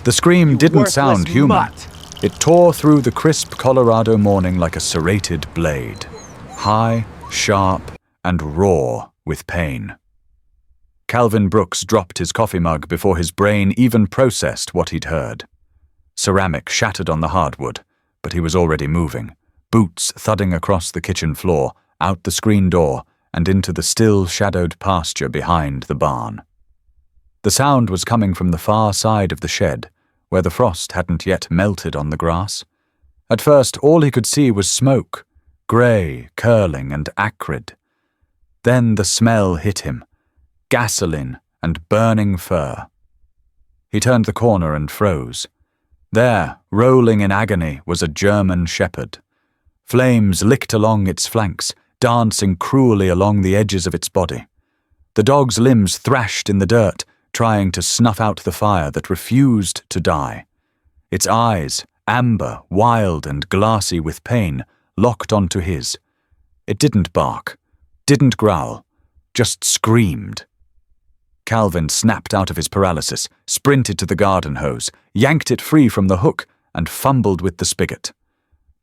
The scream didn't sound human. It tore through the crisp Colorado morning like a serrated blade, high, sharp, and raw with pain. Calvin Brooks dropped his coffee mug before his brain even processed what he'd heard. Ceramic shattered on the hardwood, but he was already moving, boots thudding across the kitchen floor, out the screen door, and into the still shadowed pasture behind the barn. The sound was coming from the far side of the shed, where the frost hadn't yet melted on the grass. At first, all he could see was smoke, grey, curling, and acrid. Then the smell hit him, gasoline and burning fur. He turned the corner and froze. There, rolling in agony, was a German shepherd. Flames licked along its flanks, dancing cruelly along the edges of its body. The dog's limbs thrashed in the dirt, trying to snuff out the fire that refused to die. Its eyes, amber, wild, and glassy with pain, locked onto his. It didn't bark, didn't growl, just screamed. Calvin snapped out of his paralysis, sprinted to the garden hose, yanked it free from the hook, and fumbled with the spigot.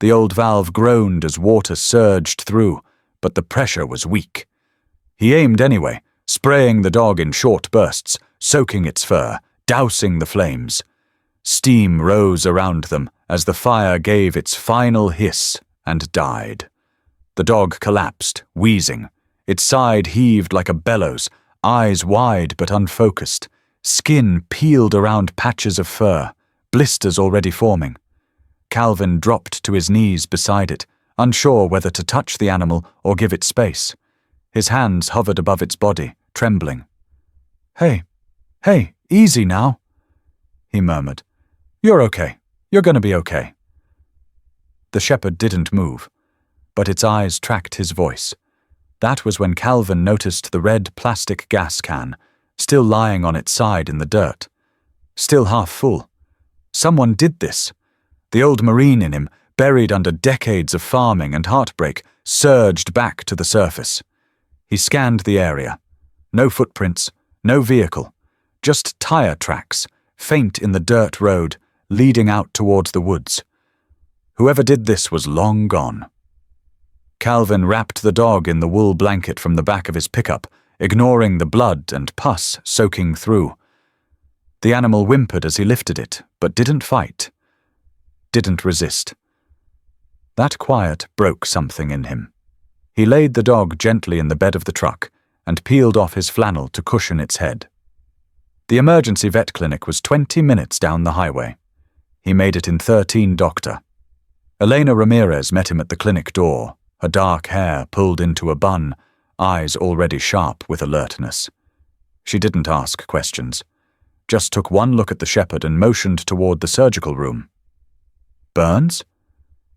The old valve groaned as water surged through, but the pressure was weak. He aimed anyway, spraying the dog in short bursts, soaking its fur, dousing the flames. Steam rose around them as the fire gave its final hiss and died. The dog collapsed, wheezing. Its side heaved like a bellows, eyes wide but unfocused, skin peeled around patches of fur, blisters already forming. Calvin dropped to his knees beside it, unsure whether to touch the animal or give it space. His hands hovered above its body, trembling. Hey, easy now," he murmured. "You're okay. You're going to be okay." The shepherd didn't move, but its eyes tracked his voice. That was when Calvin noticed the red plastic gas can, still lying on its side in the dirt. Still half full. Someone did this. The old Marine in him, buried under decades of farming and heartbreak, surged back to the surface. He scanned the area. No footprints, no vehicle. Just tire tracks, faint in the dirt road, leading out towards the woods. Whoever did this was long gone. Calvin wrapped the dog in the wool blanket from the back of his pickup, ignoring the blood and pus soaking through. The animal whimpered as he lifted it, but didn't fight. Didn't resist. That quiet broke something in him. He laid the dog gently in the bed of the truck and peeled off his flannel to cushion its head. The emergency vet clinic was 20 minutes down the highway. He made it in 13 Doctor. Elena Ramirez met him at the clinic door, her dark hair pulled into a bun, eyes already sharp with alertness. She didn't ask questions, just took one look at the shepherd and motioned toward the surgical room. "Burns?"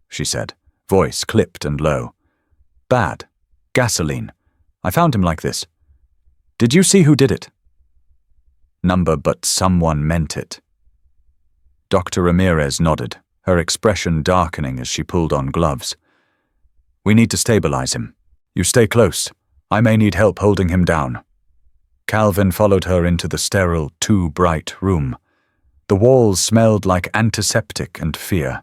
she said, voice clipped and low. "Bad. Gasoline. I found him like this. Did you see who did it?" Number, but someone meant it. Dr. Ramirez nodded, her expression darkening as she pulled on gloves. "We need to stabilize him. You stay close. I may need help holding him down." Calvin followed her into the sterile, too bright room. The walls smelled like antiseptic and fear.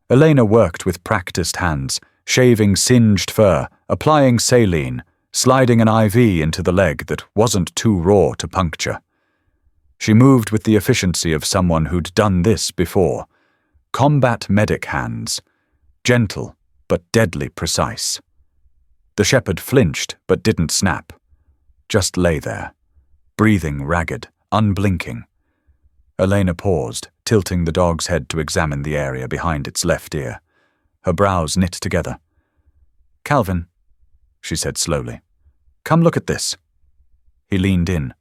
Elena worked with practiced hands, shaving singed fur, applying saline, sliding an IV into the leg that wasn't too raw to puncture. She moved with the efficiency of someone who'd done this before. Combat medic hands. Gentle, but deadly precise. The shepherd flinched, but didn't snap. Just lay there, breathing ragged, unblinking. Elena paused, tilting the dog's head to examine the area behind its left ear. Her brows knit together. "Calvin," she said slowly, "come look at this." He leaned in.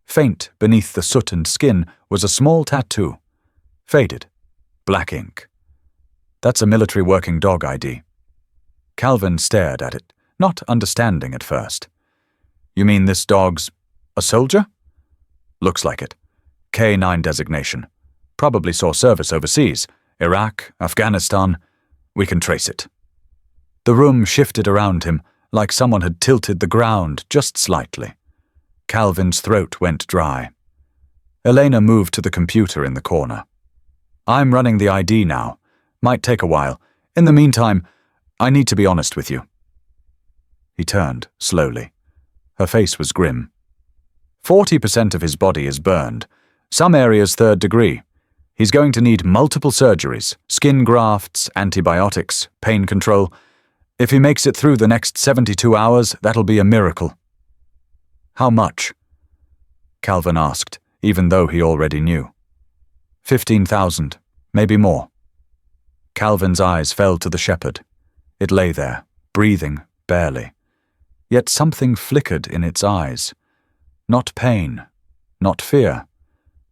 Faint beneath the soot and skin was a small tattoo. Faded. Black ink. "That's a military working dog ID." Calvin stared at it, not understanding at first. "You mean this dog's a soldier?" "Looks like it. K-9 designation. Probably saw service overseas. Iraq, Afghanistan. We can trace it." The room shifted around him, like someone had tilted the ground just slightly. Calvin's throat went dry. Elena moved to the computer in the corner. I'm running the ID now. Might take a while. In the meantime, I need to be honest with you. He turned, slowly. Her face was grim. 40% of his body is burned, some areas 3rd degree. He's going to need multiple surgeries, skin grafts, antibiotics, pain control. If he makes it through the next 72 hours, that'll be a miracle. How much? Calvin asked, even though he already knew. 15,000, maybe more. Calvin's eyes fell to the shepherd. It lay there, breathing, barely. Yet something flickered in its eyes. Not pain, not fear.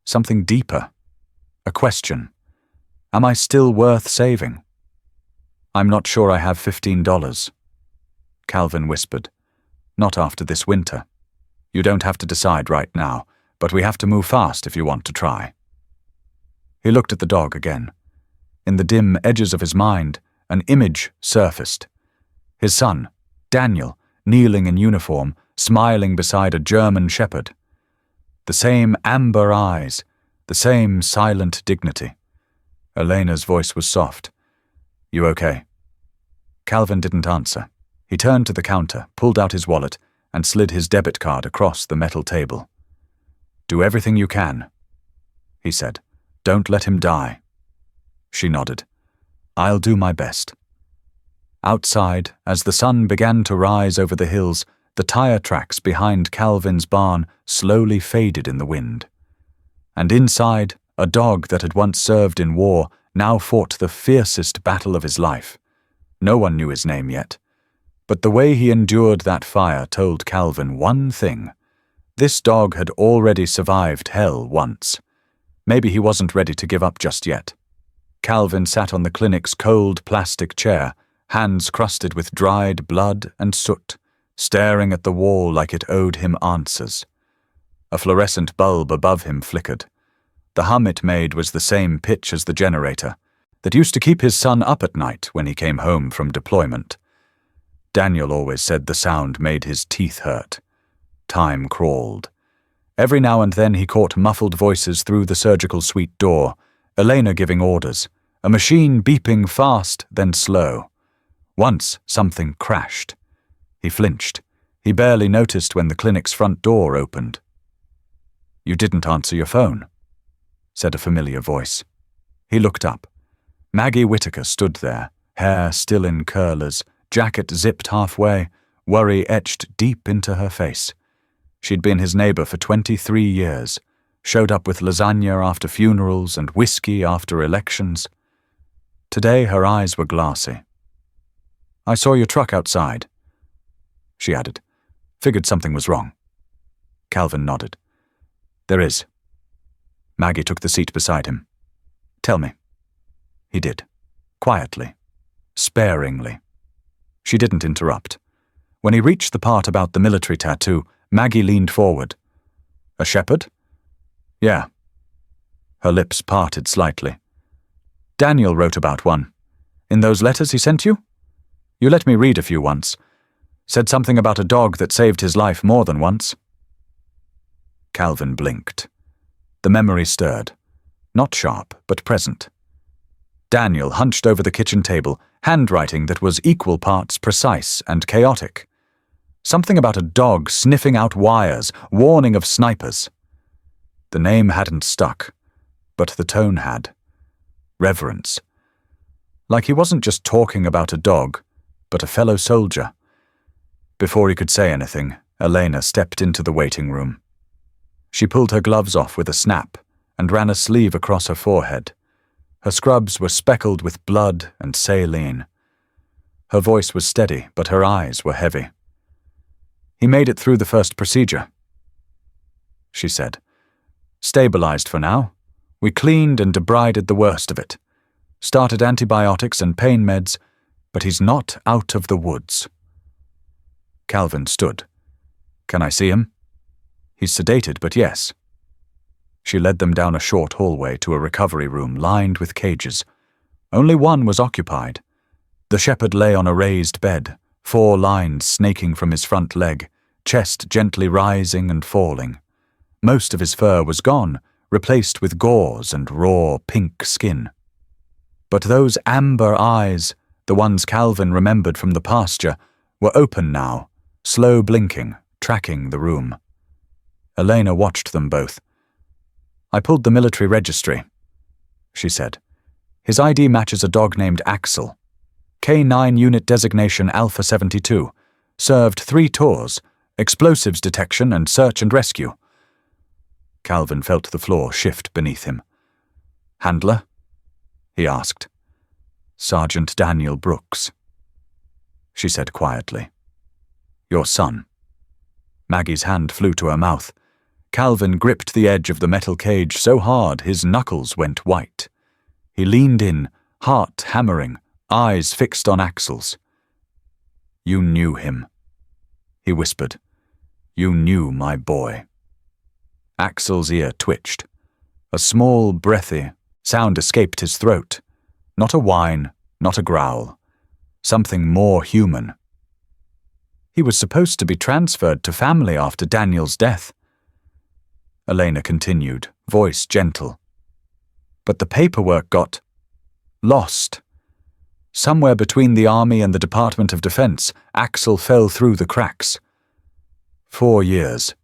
Something deeper. A question. Am I still worth saving? I'm not sure I have $15. Calvin whispered. Not after this winter. You don't have to decide right now, but we have to move fast if you want to try. He looked at the dog again. In the dim edges of his mind, an image surfaced. His son, Daniel, kneeling in uniform, smiling beside a German shepherd. The same amber eyes, the same silent dignity. Elena's voice was soft. You okay? Calvin didn't answer. He turned to the counter, pulled out his wallet, and slid his debit card across the metal table. Do everything you can, he said. Don't let him die. She nodded. I'll do my best. Outside, as the sun began to rise over the hills, the tire tracks behind Calvin's barn slowly faded in the wind. And inside, a dog that had once served in war now fought the fiercest battle of his life. No one knew his name yet. But the way he endured that fire told Calvin one thing. This dog had already survived hell once. Maybe he wasn't ready to give up just yet. Calvin sat on the clinic's cold plastic chair, hands crusted with dried blood and soot, staring at the wall like it owed him answers. A fluorescent bulb above him flickered. The hum it made was the same pitch as the generator that used to keep his son up at night when he came home from deployment. Daniel always said the sound made his teeth hurt. Time crawled. Every now and then he caught muffled voices through the surgical suite door, Elena giving orders, a machine beeping fast, then slow. Once something crashed. He flinched. He barely noticed when the clinic's front door opened. You didn't answer your phone, said a familiar voice. He looked up. Maggie Whitaker stood there, hair still in curlers, jacket zipped halfway, worry etched deep into her face. She'd been his neighbor for 23 years, showed up with lasagna after funerals and whiskey after elections. Today her eyes were glassy. I saw your truck outside, she added. Figured something was wrong. Calvin nodded. There is. Maggie took the seat beside him. Tell me. He did. Quietly. Sparingly. She didn't interrupt. When he reached the part about the military tattoo, Maggie leaned forward. A shepherd? Yeah. Her lips parted slightly. Daniel wrote about one. In those letters he sent you? You let me read a few once. Said something about a dog that saved his life more than once. Calvin blinked. The memory stirred. Not sharp, but present. Daniel hunched over the kitchen table, handwriting that was equal parts precise and chaotic. Something about a dog sniffing out wires, warning of snipers. The name hadn't stuck, but the tone had. Reverence. Like he wasn't just talking about a dog, but a fellow soldier. Before he could say anything, Elena stepped into the waiting room. She pulled her gloves off with a snap and ran a sleeve across her forehead. Her scrubs were speckled with blood and saline. Her voice was steady, but her eyes were heavy. He made it through the first procedure, she said. Stabilized for now. We cleaned and debrided the worst of it. Started antibiotics and pain meds, but he's not out of the woods. Calvin stood. Can I see him? He's sedated, but yes. She led them down a short hallway to a recovery room lined with cages. Only one was occupied. The shepherd lay on a raised bed, 4 lines snaking from his front leg, chest gently rising and falling. Most of his fur was gone, replaced with gauze and raw pink skin. But those amber eyes, the ones Calvin remembered from the pasture, were open now, slow blinking, tracking the room. Elena watched them both. "I pulled the military registry," she said. "His ID matches a dog named Axel. K9 unit designation Alpha 72. Served 3 tours, explosives detection and search and rescue." Calvin felt the floor shift beneath him. "Handler?" he asked. "Sergeant Daniel Brooks," she said quietly. "Your son." Maggie's hand flew to her mouth. Calvin gripped the edge of the metal cage so hard his knuckles went white. He leaned in, heart hammering, eyes fixed on Axel's. "You knew him," he whispered. "You knew my boy." Axel's ear twitched. A small, breathy sound escaped his throat. Not a whine, not a growl. Something more human. He was supposed to be transferred to family after Daniel's death. Elena continued, voice gentle. "But the paperwork got lost. Somewhere between the Army and the Department of Defense, Axel fell through the cracks." 4 years,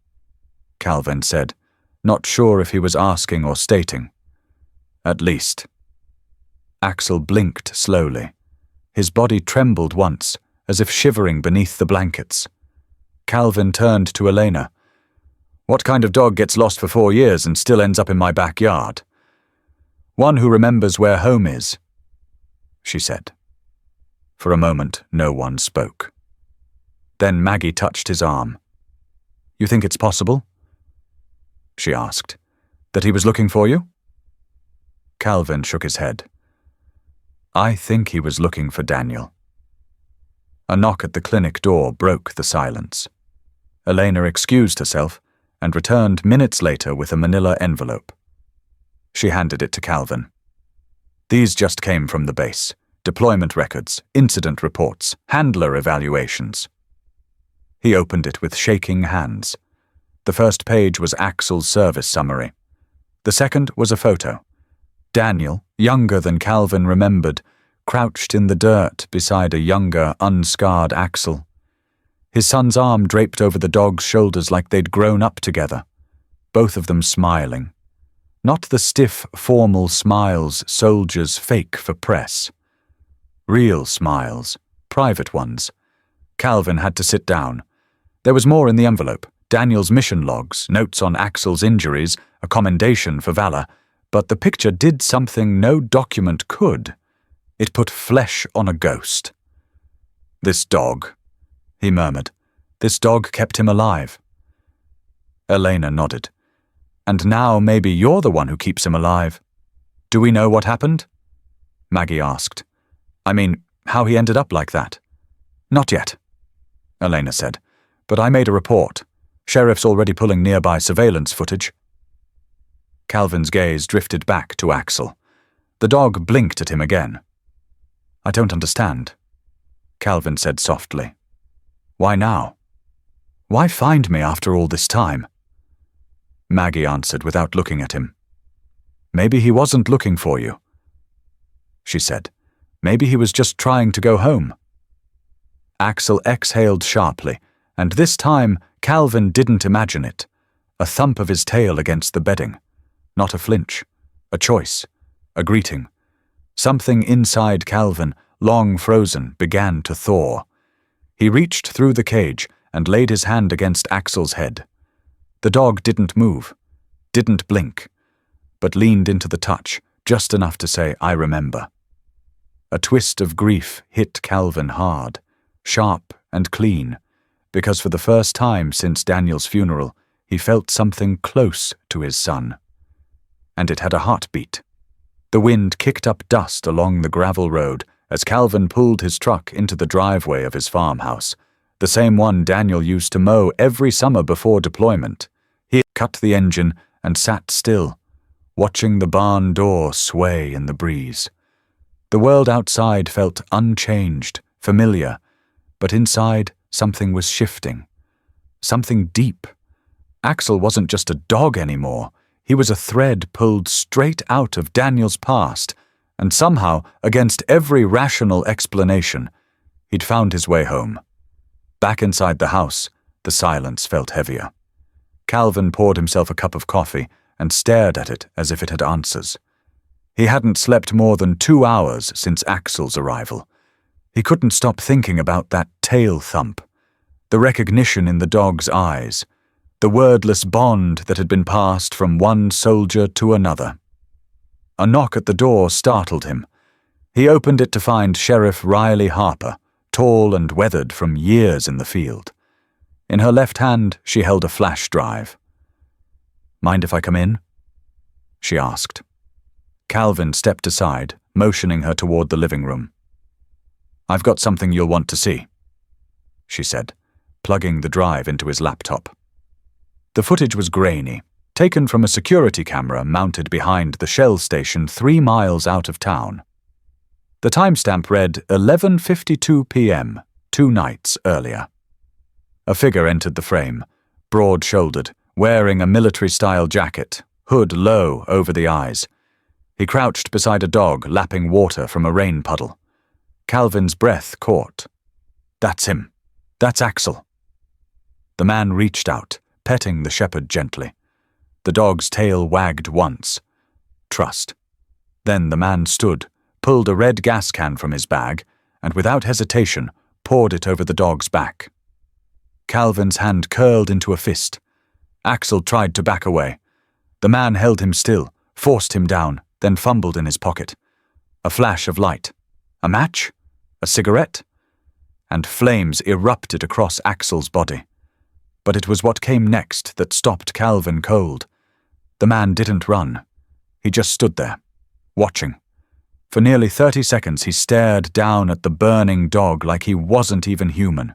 Calvin said, not sure if he was asking or stating. "At least." Axel blinked slowly. His body trembled once, as if shivering beneath the blankets. Calvin turned to Elena. "What kind of dog gets lost for 4 years and still ends up in my backyard?" "One who remembers where home is," she said. For a moment, no one spoke. Then Maggie touched his arm. "You think it's possible?" she asked. "That he was looking for you?" Calvin shook his head. "I think he was looking for Daniel." A knock at the clinic door broke the silence. Elena excused herself and returned minutes later with a manila envelope. She handed it to Calvin. "These just came from the base. Deployment records, incident reports, handler evaluations." He opened it with shaking hands. The first page was Axel's service summary. The second was a photo. Daniel, younger than Calvin remembered, crouched in the dirt beside a younger, unscarred Axel. His son's arm draped over the dog's shoulders like they'd grown up together, both of them smiling. Not the stiff, formal smiles soldiers fake for press. Real smiles, private ones. Calvin had to sit down. There was more in the envelope. Daniel's mission logs, notes on Axel's injuries, a commendation for valor, but the picture did something no document could. It put flesh on a ghost. "This dog," he murmured. "This dog kept him alive." Elena nodded. "And now maybe you're the one who keeps him alive. Do we know what happened?" Maggie asked. "I mean, how he ended up like that." "Not yet," Elena said. "But I made a report. Sheriff's already pulling nearby surveillance footage." Calvin's gaze drifted back to Axel. The dog blinked at him again. "I don't understand," Calvin said softly. "Why now? Why find me after all this time?" Maggie answered without looking at him. "Maybe he wasn't looking for you," she said. "Maybe he was just trying to go home." Axel exhaled sharply, and this time Calvin didn't imagine it. A thump of his tail against the bedding. Not a flinch. A choice. A greeting. Something inside Calvin, long frozen, began to thaw. He reached through the cage and laid his hand against Axel's head. The dog didn't move, didn't blink, but leaned into the touch, just enough to say, "I remember." A twist of grief hit Calvin hard, sharp and clean, because for the first time since Daniel's funeral, he felt something close to his son. And it had a heartbeat. The wind kicked up dust along the gravel road as Calvin pulled his truck into the driveway of his farmhouse, the same one Daniel used to mow every summer before deployment. He cut the engine and sat still, watching the barn door sway in the breeze. The world outside felt unchanged, familiar, but inside something was shifting. Something deep. Axel wasn't just a dog anymore. he was a thread pulled straight out of Daniel's past, and somehow, against every rational explanation, he'd found his way home. Back inside the house, the silence felt heavier. Calvin poured himself a cup of coffee and stared at it as if it had answers. He hadn't slept more than 2 hours since Axel's arrival. He couldn't stop thinking about that tail thump, the recognition in the dog's eyes, the wordless bond that had been passed from one soldier to another. A knock at the door startled him. He opened it to find Sheriff Riley Harper, tall and weathered from years in the field. In her left hand, she held a flash drive. "Mind if I come in?" she asked. Calvin stepped aside, motioning her toward the living room. "I've got something you'll want to see," she said, plugging the drive into his laptop. The footage was grainy, taken from a security camera mounted behind the Shell station 3 miles out of town. The timestamp read 11:52 p.m., 2 nights earlier. A figure entered the frame, broad-shouldered, wearing a military-style jacket, hood low over the eyes. He crouched beside a dog lapping water from a rain puddle. Calvin's breath caught. "That's him. That's Axel." The man reached out, petting the shepherd gently. The dog's tail wagged once. Trust. Then the man stood, pulled a red gas can from his bag, and without hesitation poured it over the dog's back. Calvin's hand curled into a fist. Axel tried to back away. The man held him still, forced him down, then fumbled in his pocket. A flash of light. A match? A cigarette? And flames erupted across Axel's body. But it was what came next that stopped Calvin cold. The man didn't run. He just stood there, watching. For nearly 30 seconds he stared down at the burning dog like he wasn't even human.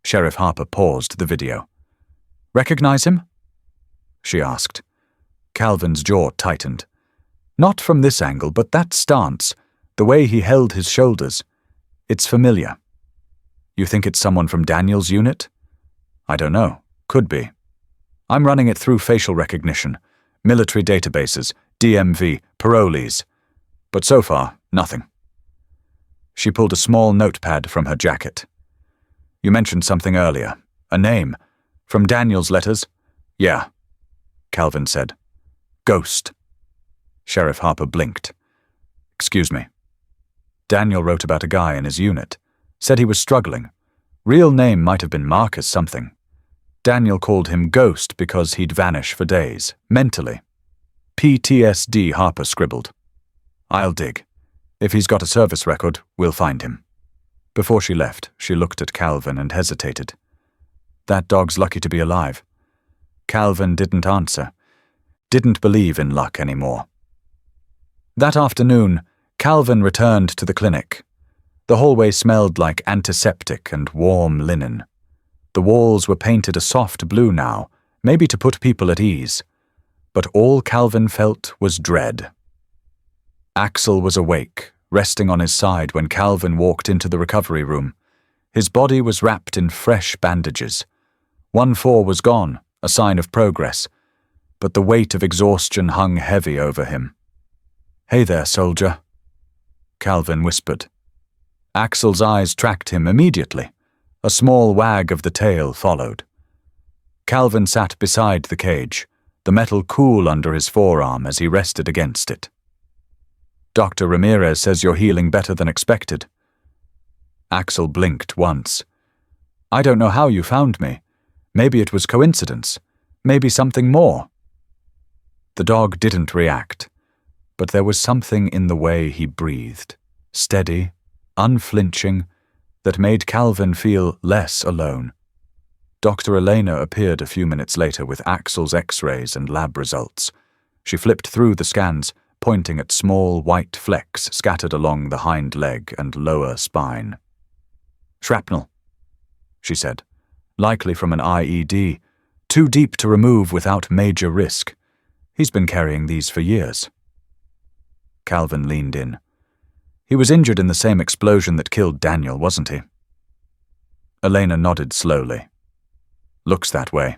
Sheriff Harper paused the video. "Recognize him?" she asked. Calvin's jaw tightened. Not from this angle, but that stance, the way he held his shoulders. It's familiar. "You think it's someone from Daniel's unit?" "I don't know. Could be. I'm running it through facial recognition, military databases, DMV, parolees. But so far, nothing." She pulled a small notepad from her jacket. "You mentioned something earlier. A name. From Daniel's letters?" "Yeah," Calvin said. "Ghost." Sheriff Harper blinked. "Excuse me." Daniel wrote about a guy in his unit. Said he was struggling. Real name might have been Marcus something. Daniel called him Ghost because he'd vanish for days, mentally. PTSD, Harper scribbled. "I'll dig. If he's got a service record, we'll find him." Before she left, she looked at Calvin and hesitated. "That dog's lucky to be alive." Calvin didn't answer. Didn't believe in luck anymore. That afternoon, Calvin returned to the clinic. The hallway smelled like antiseptic and warm linen. The walls were painted a soft blue now, maybe to put people at ease. But all Calvin felt was dread. Axel was awake, resting on his side when Calvin walked into the recovery room. His body was wrapped in fresh bandages. 1/4 was gone, a sign of progress, but the weight of exhaustion hung heavy over him. "Hey there, soldier," Calvin whispered. Axel's eyes tracked him immediately. A small wag of the tail followed. Calvin sat beside the cage, the metal cool under his forearm as he rested against it. "Dr. Ramirez says you're healing better than expected." Axel blinked once. "I don't know how you found me. Maybe it was coincidence. Maybe something more." The dog didn't react, but there was something in the way he breathed, steady, unflinching, that made Calvin feel less alone. Dr. Elena appeared a few minutes later with Axel's x-rays and lab results. She flipped through the scans, pointing at small white flecks scattered along the hind leg and lower spine. "Shrapnel," she said, "likely from an IED, too deep to remove without major risk. He's been carrying these for years." Calvin leaned in. He was injured in the same explosion that killed Daniel, wasn't he? Elena nodded slowly. "Looks that way.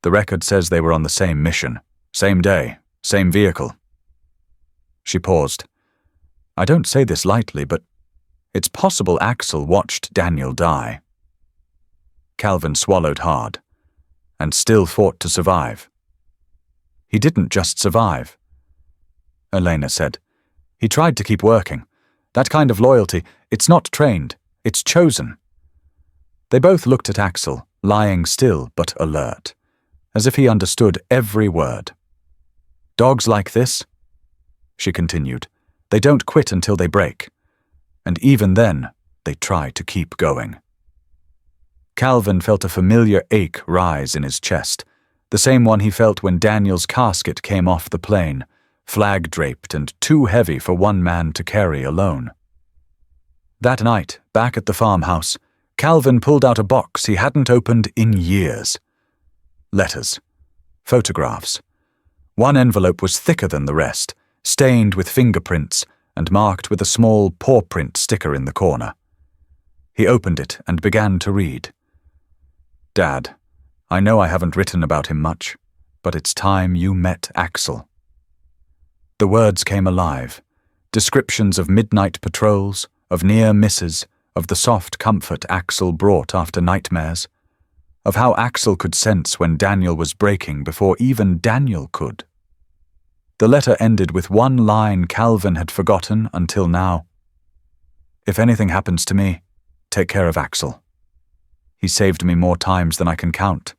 The record says they were on the same mission. Same day, same vehicle. She paused. I don't say this lightly, but it's possible Axel watched Daniel die. Calvin swallowed hard, and still fought to survive. He didn't just survive, Elena said. He tried to keep working. That kind of loyalty, it's not trained, it's chosen. They both looked at Axel, lying still but alert, as if he understood every word. Dogs like this, she continued, they don't quit until they break. And even then, they try to keep going. Calvin felt a familiar ache rise in his chest, the same one he felt when Daniel's casket came off the plane, flag-draped and too heavy for one man to carry alone. That night, back at the farmhouse, Calvin pulled out a box he hadn't opened in years. Letters. Photographs. One envelope was thicker than the rest, stained with fingerprints and marked with a small paw print sticker in the corner. He opened it and began to read. Dad, I know I haven't written about him much, but it's time you met Axel. The words came alive. Descriptions of midnight patrols, of near misses, of the soft comfort Axel brought after nightmares, of how Axel could sense when Daniel was breaking before even Daniel could. The letter ended with one line Calvin had forgotten until now. If anything happens to me, take care of Axel. He saved me more times than I can count.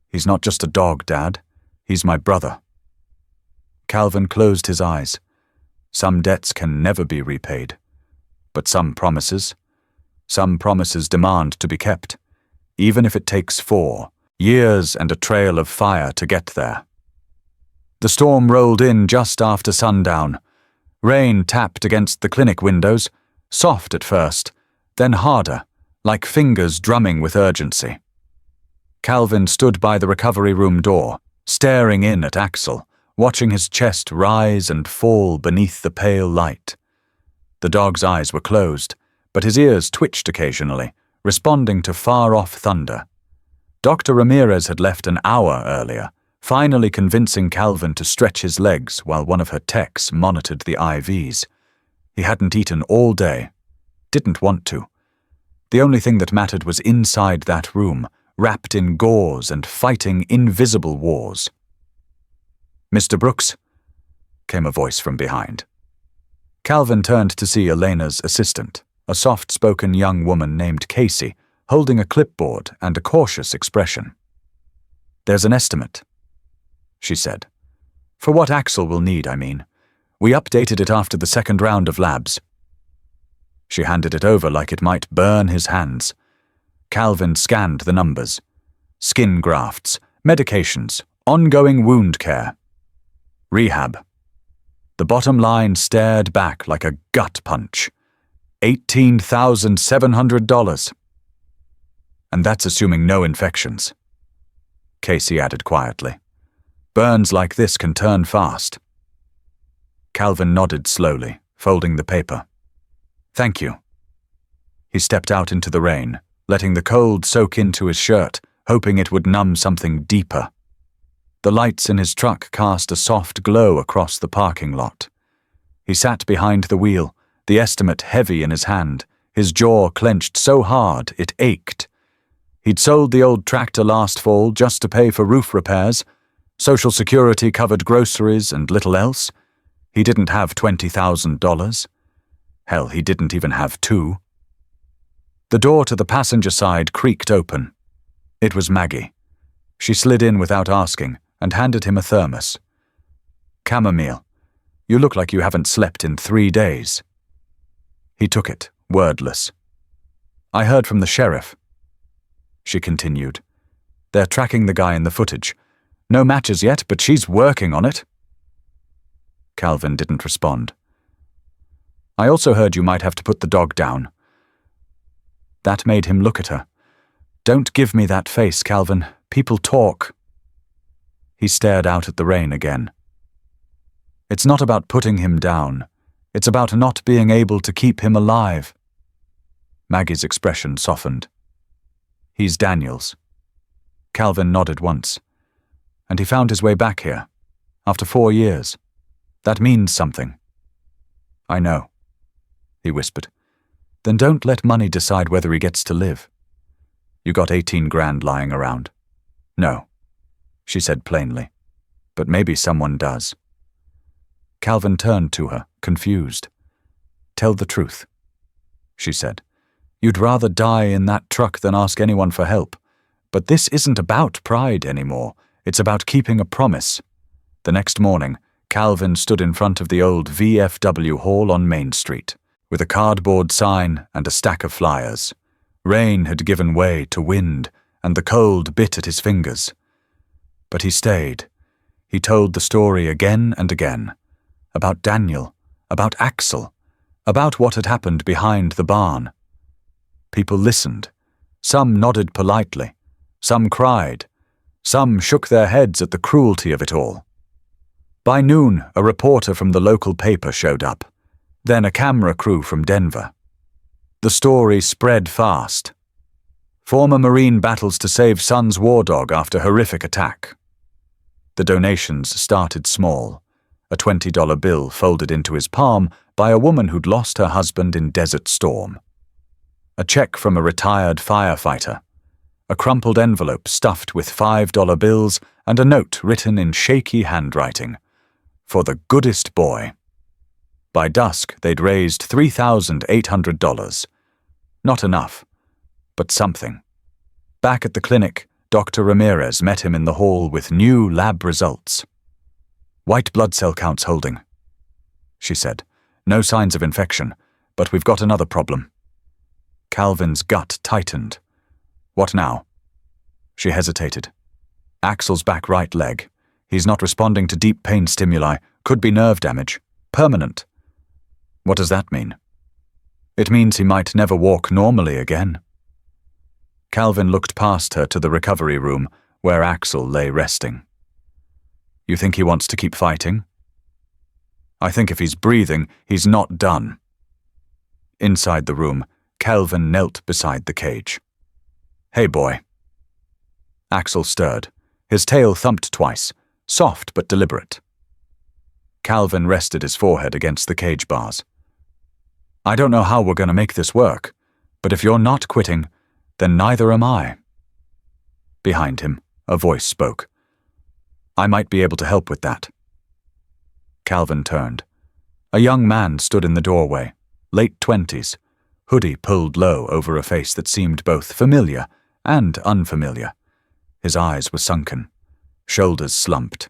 He's not just a dog, Dad. He's my brother. Calvin closed his eyes. Some debts can never be repaid. But some promises demand to be kept, even if it takes 4 years and a trail of fire to get there. The storm rolled in just after sundown. Rain tapped against the clinic windows, soft at first, then harder, like fingers drumming with urgency. Calvin stood by the recovery room door, staring in at Axel, watching his chest rise and fall beneath the pale light. The dog's eyes were closed, but his ears twitched occasionally, responding to far-off thunder. Dr. Ramirez had left an hour earlier, finally convincing Calvin to stretch his legs while one of her techs monitored the IVs. He hadn't eaten all day. Didn't want to. The only thing that mattered was inside that room, wrapped in gauze and fighting invisible wars. Mr. Brooks, came a voice from behind. Calvin turned to see Elena's assistant, a soft-spoken young woman named Casey, holding a clipboard and a cautious expression. There's an estimate, she said. For what Axel will need, I mean. We updated it after the second round of labs. She handed it over like it might burn his hands. Calvin scanned the numbers. Skin grafts, medications, ongoing wound care. Rehab. The bottom line stared back like a gut punch. $18,700. And that's assuming no infections. Casey added quietly. Burns like this can turn fast. Calvin nodded slowly, folding the paper. Thank you. He stepped out into the rain, letting the cold soak into his shirt, hoping it would numb something deeper. The lights in his truck cast a soft glow across the parking lot. He sat behind the wheel, the estimate heavy in his hand, his jaw clenched so hard it ached. He'd sold the old tractor last fall just to pay for roof repairs. Social Security covered groceries and little else. He didn't have $20,000. Hell, he didn't even have 2. The door to the passenger side creaked open. It was Maggie. She slid in without asking and handed him a thermos. Chamomile. You look like you haven't slept in 3 days. He took it, wordless. I heard from the sheriff. She continued. They're tracking the guy in the footage. No matches yet, but she's working on it. Calvin didn't respond. I also heard you might have to put the dog down. That made him look at her. Don't give me that face, Calvin. People talk. He stared out at the rain again. It's not about putting him down. It's about not being able to keep him alive. Maggie's expression softened. He's Daniel's. Calvin nodded once, and he found his way back here, After 4 years. That means something. I know, he whispered. Then don't let money decide whether he gets to live. You got 18 grand lying around. No, she said plainly. But maybe someone does. Calvin turned to her, confused. Tell the truth, she said. You'd rather die in that truck than ask anyone for help. But this isn't about pride anymore. It's about keeping a promise. The next morning, Calvin stood in front of the old VFW hall on Main Street, with a cardboard sign and a stack of flyers. Rain had given way to wind, and the cold bit at his fingers. But he stayed. He told the story again and again. About Daniel, about Axel, about what had happened behind the barn. People listened. Some nodded politely. Some cried. Some shook their heads at the cruelty of it all. By noon, a reporter from the local paper showed up, then a camera crew from Denver. The story spread fast. Former Marine battles to save son's war dog after horrific attack. The donations started small, a $20 bill folded into his palm by a woman who'd lost her husband in Desert Storm. A check from a retired firefighter. A crumpled envelope stuffed with $5 bills and a note written in shaky handwriting. For the goodest boy. By dusk, they'd raised $3,800. Not enough, but something. Back at the clinic, Dr. Ramirez met him in the hall with new lab results. White blood cell counts holding, she said. No signs of infection, but we've got another problem. Calvin's gut tightened. What now? She hesitated. Axel's back right leg. He's not responding to deep pain stimuli. Could be nerve damage. Permanent. What does that mean? It means he might never walk normally again. Calvin looked past her to the recovery room, where Axel lay resting. You think he wants to keep fighting? I think if he's breathing, he's not done. Inside the room, Calvin knelt beside the cage. Hey, boy. Axel stirred. His tail thumped twice, soft but deliberate. Calvin rested his forehead against the cage bars. I don't know how we're going to make this work, but if you're not quitting, then neither am I. Behind him, a voice spoke. I might be able to help with that. Calvin turned. A young man stood in the doorway, late 20s, hoodie pulled low over a face that seemed both familiar and unfamiliar. His eyes were sunken, shoulders slumped.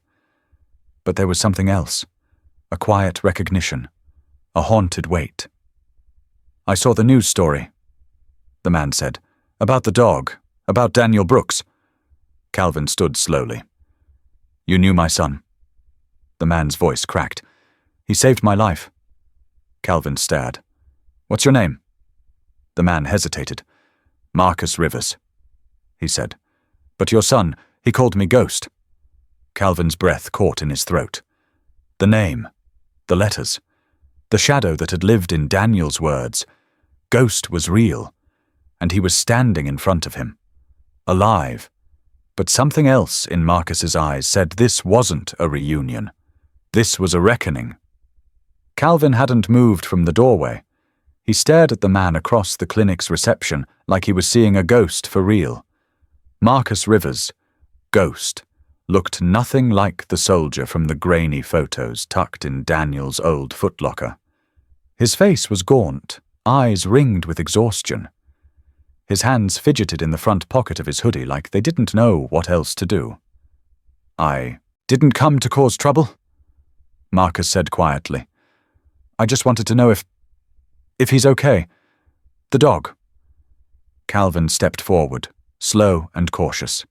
But there was something else, a quiet recognition, a haunted weight. I saw the news story, the man said, about the dog, about Daniel Brooks. Calvin stood slowly. You knew my son. The man's voice cracked. He saved my life. Calvin stared. What's your name? The man hesitated. Marcus Rivers, he said. But your son, he called me Ghost. Calvin's breath caught in his throat. The name, the letters, the shadow that had lived in Daniel's words. Ghost was real, and he was standing in front of him, alive. But something else in Marcus's eyes said this wasn't a reunion. This was a reckoning. Calvin hadn't moved from the doorway. He stared at the man across the clinic's reception like he was seeing a ghost for real. Marcus Rivers, Ghost, looked nothing like the soldier from the grainy photos tucked in Daniel's old footlocker. His face was gaunt, eyes ringed with exhaustion. His hands fidgeted in the front pocket of his hoodie like they didn't know what else to do. I didn't come to cause trouble, Marcus said quietly. I just wanted to know if he's okay. The dog. Calvin stepped forward, slow and cautious.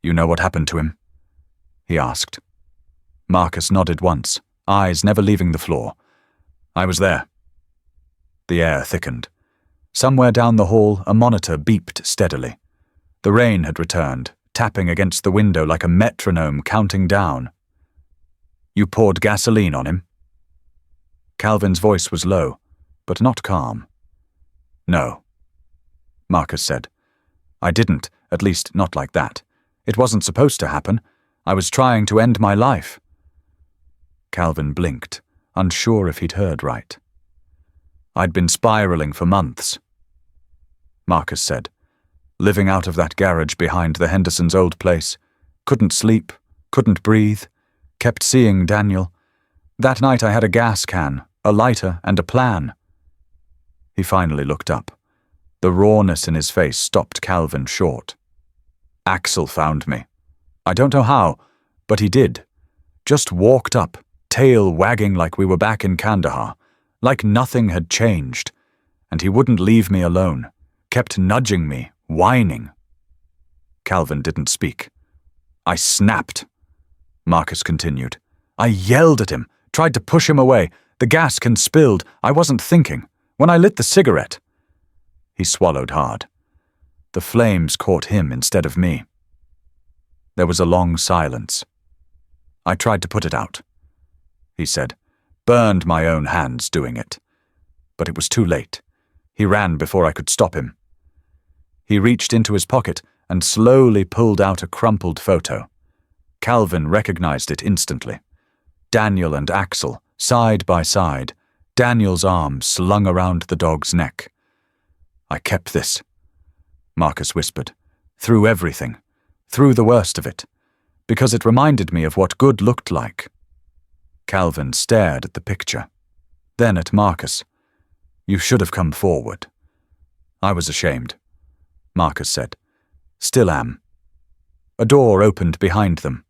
You know what happened to him? He asked. Marcus nodded once, eyes never leaving the floor. I was there. The air thickened. Somewhere down the hall, a monitor beeped steadily. The rain had returned, tapping against the window like a metronome counting down. You poured gasoline on him? Calvin's voice was low, but not calm. No, Marcus said. I didn't, at least not like that. It wasn't supposed to happen. I was trying to end my life. Calvin blinked, unsure if he'd heard right. I'd been spiraling for months, Marcus said. Living out of that garage behind the Hendersons' old place. Couldn't sleep, couldn't breathe, kept seeing Daniel. That night I had a gas can, a lighter, and a plan. He finally looked up. The rawness in his face stopped Calvin short. Axel found me. I don't know how, but he did. Just walked up, tail wagging like we were back in Kandahar, like nothing had changed, and he wouldn't leave me alone, kept nudging me, whining. Calvin didn't speak. I snapped, Marcus continued. I yelled at him, tried to push him away. The gas can spilled. I wasn't thinking. When I lit the cigarette. He swallowed hard. The flames caught him instead of me. There was a long silence. I tried to put it out, he said. Burned my own hands doing it. But it was too late. He ran before I could stop him. He reached into his pocket and slowly pulled out a crumpled photo. Calvin recognized it instantly. Daniel and Axel, side by side, Daniel's arm slung around the dog's neck. I kept this, Marcus whispered, through everything, through the worst of it, because it reminded me of what good looked like. Calvin stared at the picture, then at Marcus. You should have come forward. I was ashamed, Marcus said. Still am. A door opened behind them.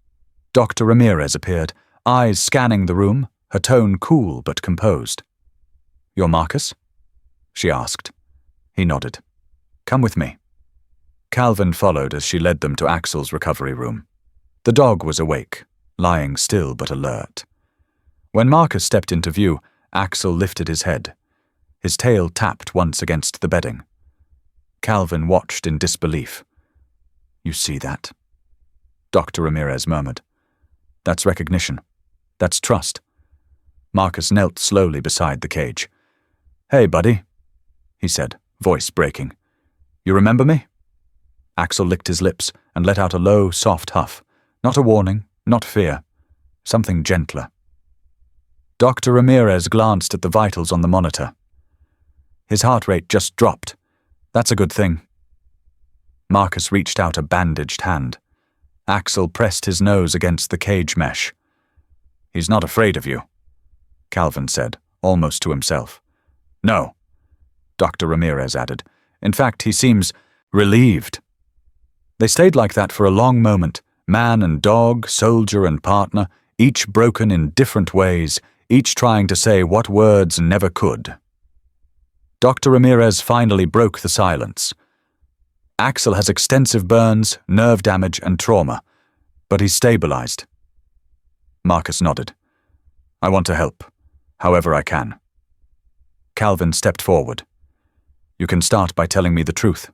Dr. Ramirez appeared, eyes scanning the room, her tone cool but composed. You're Marcus? She asked. He nodded. Come with me. Calvin followed as she led them to Axel's recovery room. The dog was awake, lying still but alert. When Marcus stepped into view, Axel lifted his head. His tail tapped once against the bedding. Calvin watched in disbelief. You see that? Dr. Ramirez murmured. That's recognition. That's trust. Marcus knelt slowly beside the cage. Hey, buddy, he said, voice breaking. You remember me? Axel licked his lips and let out a low, soft huff. Not a warning, not fear. Something gentler. Dr. Ramirez glanced at the vitals on the monitor. His heart rate just dropped. That's a good thing. Marcus reached out a bandaged hand. Axel pressed his nose against the cage mesh. He's not afraid of you, Calvin said, almost to himself. No, Dr. Ramirez added. In fact, he seems relieved. They stayed like that for a long moment, man and dog, soldier and partner, each broken in different ways, each trying to say what words never could. Dr. Ramirez finally broke the silence. Axel has extensive burns, nerve damage, and trauma, but he's stabilized. Marcus nodded. I want to help, however I can. Calvin stepped forward. You can start by telling me the truth.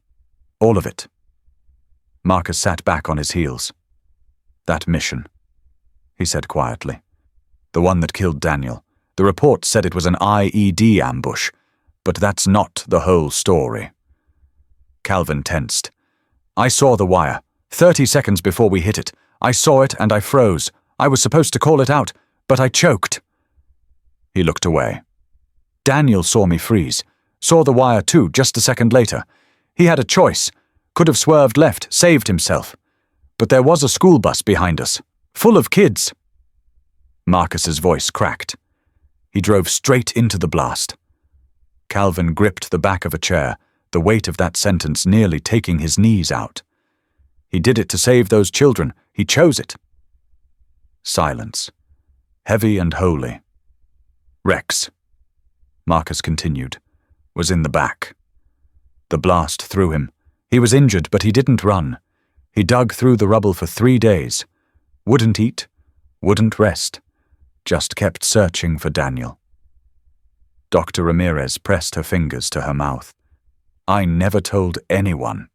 All of it. Marcus sat back on his heels. That mission, he said quietly. The one that killed Daniel. The report said it was an IED ambush, but that's not the whole story. Calvin tensed. I saw the wire. 30 seconds before we hit it. I saw it and I froze. I was supposed to call it out, but I choked. He looked away. Daniel saw me freeze. Saw the wire too, just a second later. He had a choice. Could have swerved left, saved himself. But there was a school bus behind us, full of kids. Marcus's voice cracked. He drove straight into the blast. Calvin gripped the back of a chair, the weight of that sentence nearly taking his knees out. He did it to save those children. He chose it. Silence. Heavy and holy. Rex, Marcus continued, was in the back. The blast threw him. He was injured, but he didn't run. He dug through the rubble for 3 days. Wouldn't eat, wouldn't rest. Just kept searching for Daniel. Dr. Ramirez pressed her fingers to her mouth. I never told anyone,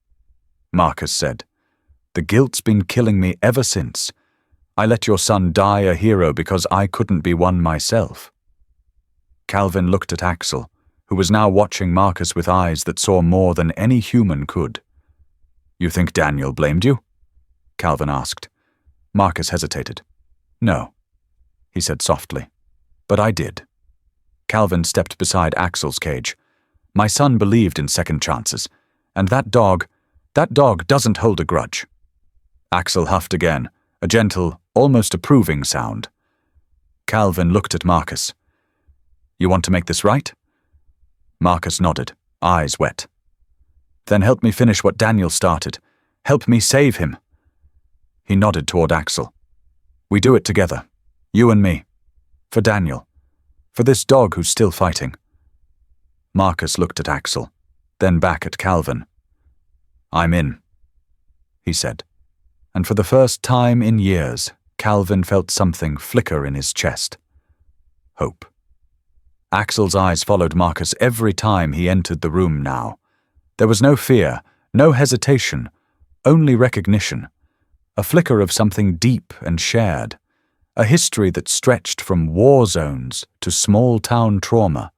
Marcus said. The guilt's been killing me ever since. I let your son die a hero because I couldn't be one myself. Calvin looked at Axel, who was now watching Marcus with eyes that saw more than any human could. You think Daniel blamed you? Calvin asked. Marcus hesitated. No. he said softly. But I did. Calvin stepped beside Axel's cage. My son believed in second chances, and that dog doesn't hold a grudge. Axel huffed again, a gentle, almost approving sound. Calvin looked at Marcus. You want to make this right? Marcus nodded, eyes wet. Then help me finish what Daniel started. Help me save him. He nodded toward Axel. We do it together, you and me. For Daniel. For this dog who's still fighting. Marcus looked at Axel, then back at Calvin. I'm in, he said, and for the first time in years, Calvin felt something flicker in his chest. Hope. Axel's eyes followed Marcus every time he entered the room now. There was no fear, no hesitation, only recognition. A flicker of something deep and shared. A history that stretched from war zones to small-town trauma.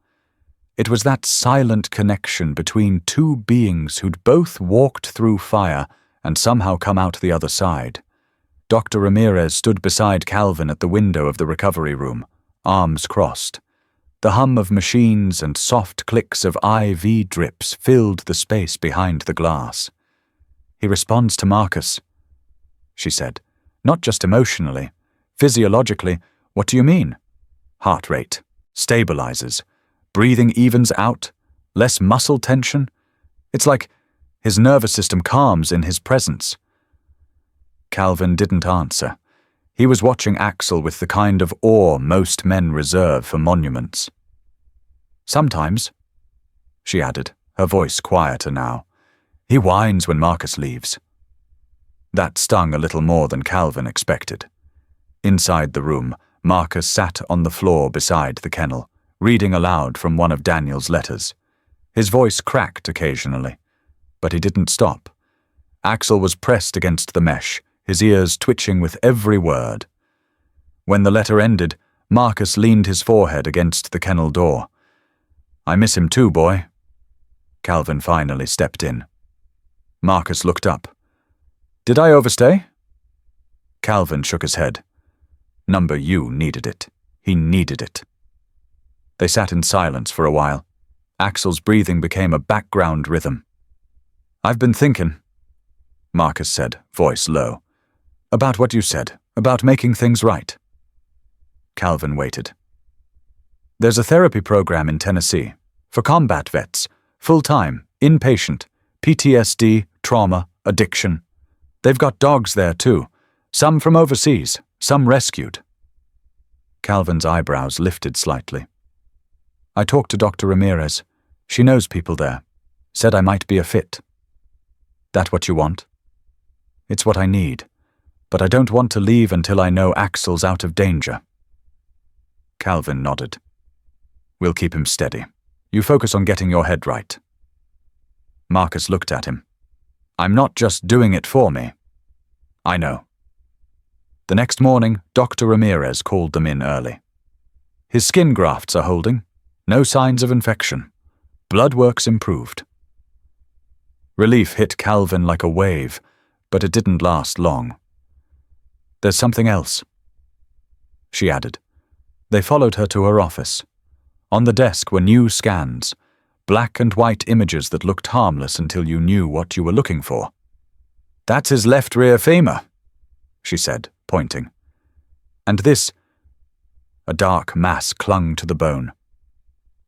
It was that silent connection between two beings who'd both walked through fire and somehow come out the other side. Dr. Ramirez stood beside Calvin at the window of the recovery room, arms crossed. The hum of machines and soft clicks of IV drips filled the space behind the glass. He responds to Marcus, she said, not just emotionally. Physiologically, what do you mean? Heart rate, stabilizes, breathing evens out, less muscle tension. It's like his nervous system calms in his presence. Calvin didn't answer. He was watching Axel with the kind of awe most men reserve for monuments. Sometimes, she added, her voice quieter now, he whines when Marcus leaves. That stung a little more than Calvin expected. Inside the room, Marcus sat on the floor beside the kennel, reading aloud from one of Daniel's letters. His voice cracked occasionally, but he didn't stop. Axel was pressed against the mesh, his ears twitching with every word. When the letter ended, Marcus leaned his forehead against the kennel door. I miss him too, boy. Calvin finally stepped in. Marcus looked up. Did I overstay? Calvin shook his head. Number U needed it. He needed it. They sat in silence for a while. Axel's breathing became a background rhythm. I've been thinking, Marcus said, voice low, about what you said, about making things right. Calvin waited. There's a therapy program in Tennessee, for combat vets, full-time, inpatient, PTSD, trauma, addiction. They've got dogs there too, some from overseas, some rescued. Calvin's eyebrows lifted slightly. I talked to Dr. Ramirez. She knows people there. Said I might be a fit. That what you want? It's what I need, but I don't want to leave until I know Axel's out of danger. Calvin nodded. We'll keep him steady. You focus on getting your head right. Marcus looked at him. I'm not just doing it for me. I know. The next morning, Dr. Ramirez called them in early. His skin grafts are holding. No signs of infection. Blood work's improved. Relief hit Calvin like a wave, but it didn't last long. There's something else, she added. They followed her to her office. On the desk were new scans, black and white images that looked harmless until you knew what you were looking for. That's his left rear femur, she said, pointing. And this... A dark mass clung to the bone.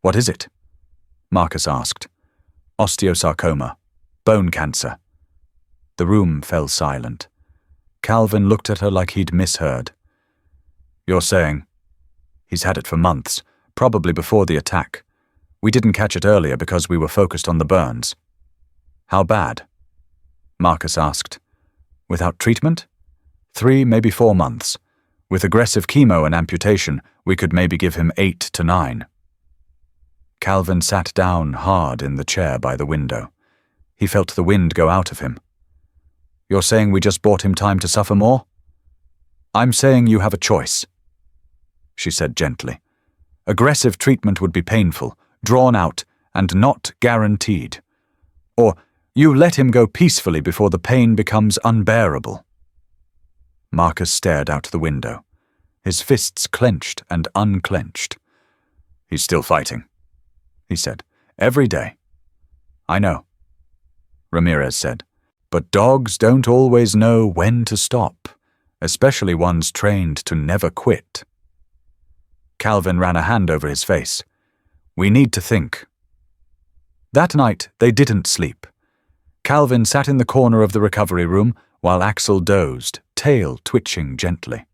What is it? Marcus asked. Osteosarcoma. Bone cancer. The room fell silent. Calvin looked at her like he'd misheard. You're saying... He's had it for months, probably before the attack. We didn't catch it earlier because we were focused on the burns. How bad? Marcus asked. Without treatment? 3, maybe 4 months. With aggressive chemo and amputation, we could maybe give him 8 to 9. Calvin sat down hard in the chair by the window. He felt the wind go out of him. You're saying we just bought him time to suffer more? I'm saying you have a choice, she said gently. Aggressive treatment would be painful, drawn out, and not guaranteed. Or you let him go peacefully before the pain becomes unbearable. Marcus stared out the window. his fists clenched and unclenched. "He's still fighting," he said. "Every day." "I know," Ramirez said. "But dogs don't always know when to stop, especially ones trained to never quit." Calvin ran a hand over his face. "We need to think." That night, they didn't sleep. Calvin sat in the corner of the recovery room while Axel dozed, tail twitching gently.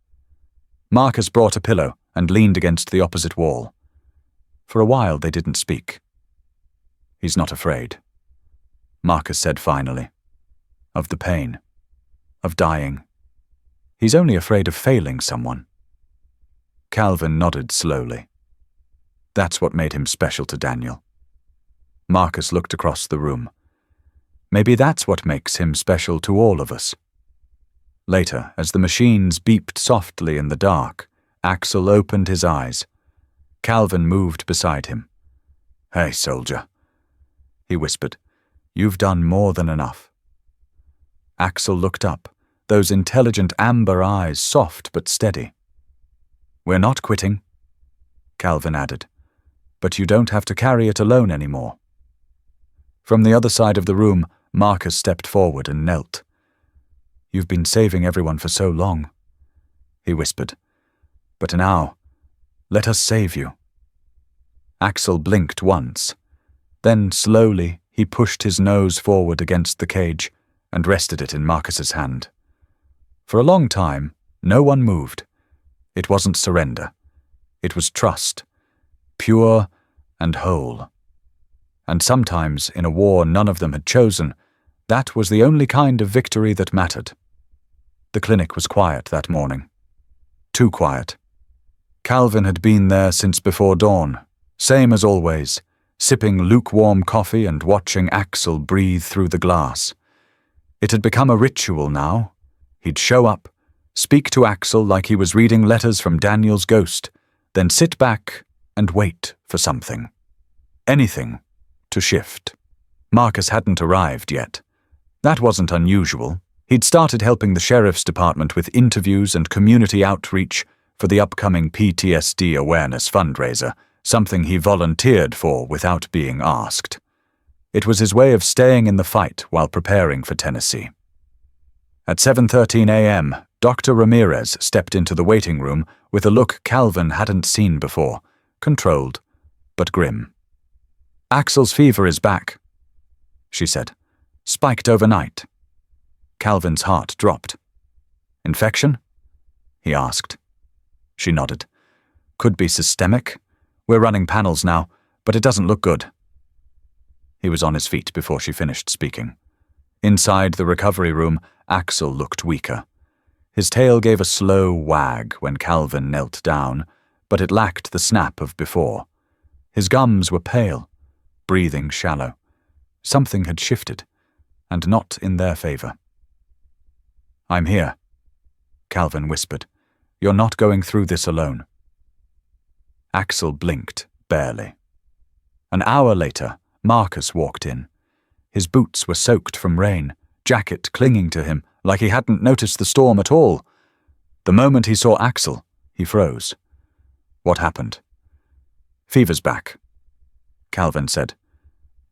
Marcus brought a pillow and leaned against the opposite wall. For a while, they didn't speak. "He's not afraid," Marcus said finally. "Of the pain. Of dying. He's only afraid of failing someone." Calvin nodded slowly. That's what made him special to Daniel. Marcus looked across the room. Maybe that's what makes him special to all of us. Later, as the machines beeped softly in the dark, Axel opened his eyes. Calvin moved beside him. "Hey, soldier," he whispered. "You've done more than enough." Axel looked up, those intelligent amber eyes soft but steady. "We're not quitting," Calvin added, "but you don't have to carry it alone anymore." From the other side of the room, Marcus stepped forward and knelt. "You've been saving everyone for so long," he whispered. "But now, let us save you." Axel blinked once. Then, slowly, he pushed his nose forward against the cage and rested it in Marcus's hand. For a long time, no one moved. It wasn't surrender. It was trust, pure and whole. And sometimes, in a war none of them had chosen, that was the only kind of victory that mattered. The clinic was quiet that morning. Too quiet. Calvin had been there since before dawn, same as always, sipping lukewarm coffee and watching Axel breathe through the glass. It had become a ritual now. He'd show up, speak to Axel like he was reading letters from Daniel's ghost, then sit back and wait for something. Anything to shift. Marcus hadn't arrived yet. That wasn't unusual. He'd started helping the sheriff's department with interviews and community outreach for the upcoming PTSD awareness fundraiser, something he volunteered for without being asked. It was his way of staying in the fight while preparing for Tennessee. At 7:13 a.m., Dr. Ramirez stepped into the waiting room with a look Calvin hadn't seen before, controlled, but grim. "Axel's fever is back," she said. "Spiked overnight." Calvin's heart dropped. "Infection?" he asked. She nodded. "Could be systemic. We're running panels now, but it doesn't look good." He was on his feet before she finished speaking. Inside the recovery room, Axel looked weaker. His tail gave a slow wag when Calvin knelt down, but it lacked the snap of before. His gums were pale, breathing shallow. Something had shifted, and not in their favor. "I'm here," Calvin whispered. "You're not going through this alone." Axel blinked, barely. An hour later, Marcus walked in. His boots were soaked from rain, jacket clinging to him like he hadn't noticed the storm at all. The moment he saw Axel, he froze. "What happened?" "Fever's back," Calvin said.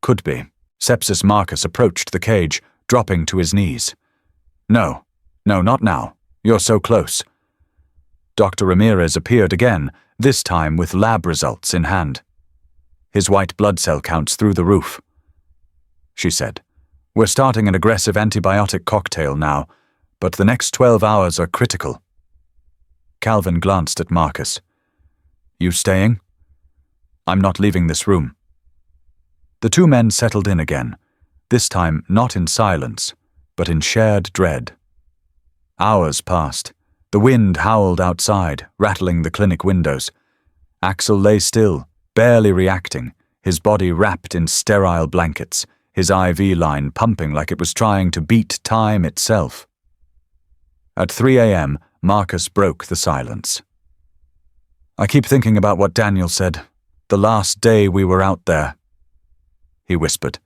"Could be." Sepsis Marcus approached the cage, dropping to his knees. No, not now. You're so close." Dr. Ramirez appeared again, this time with lab results in hand. His white blood cell counts through the roof. She said, "We're starting an aggressive antibiotic cocktail now, but the next 12 hours are critical." Calvin glanced at Marcus. "You staying?" "I'm not leaving this room." The two men settled in again, this time not in silence, but in shared dread. Hours passed. The wind howled outside, rattling the clinic windows. Axel lay still, barely reacting, his body wrapped in sterile blankets, his IV line pumping like it was trying to beat time itself. At 3 a.m., Marcus broke the silence. "I keep thinking about what Daniel said, the last day we were out there," he whispered.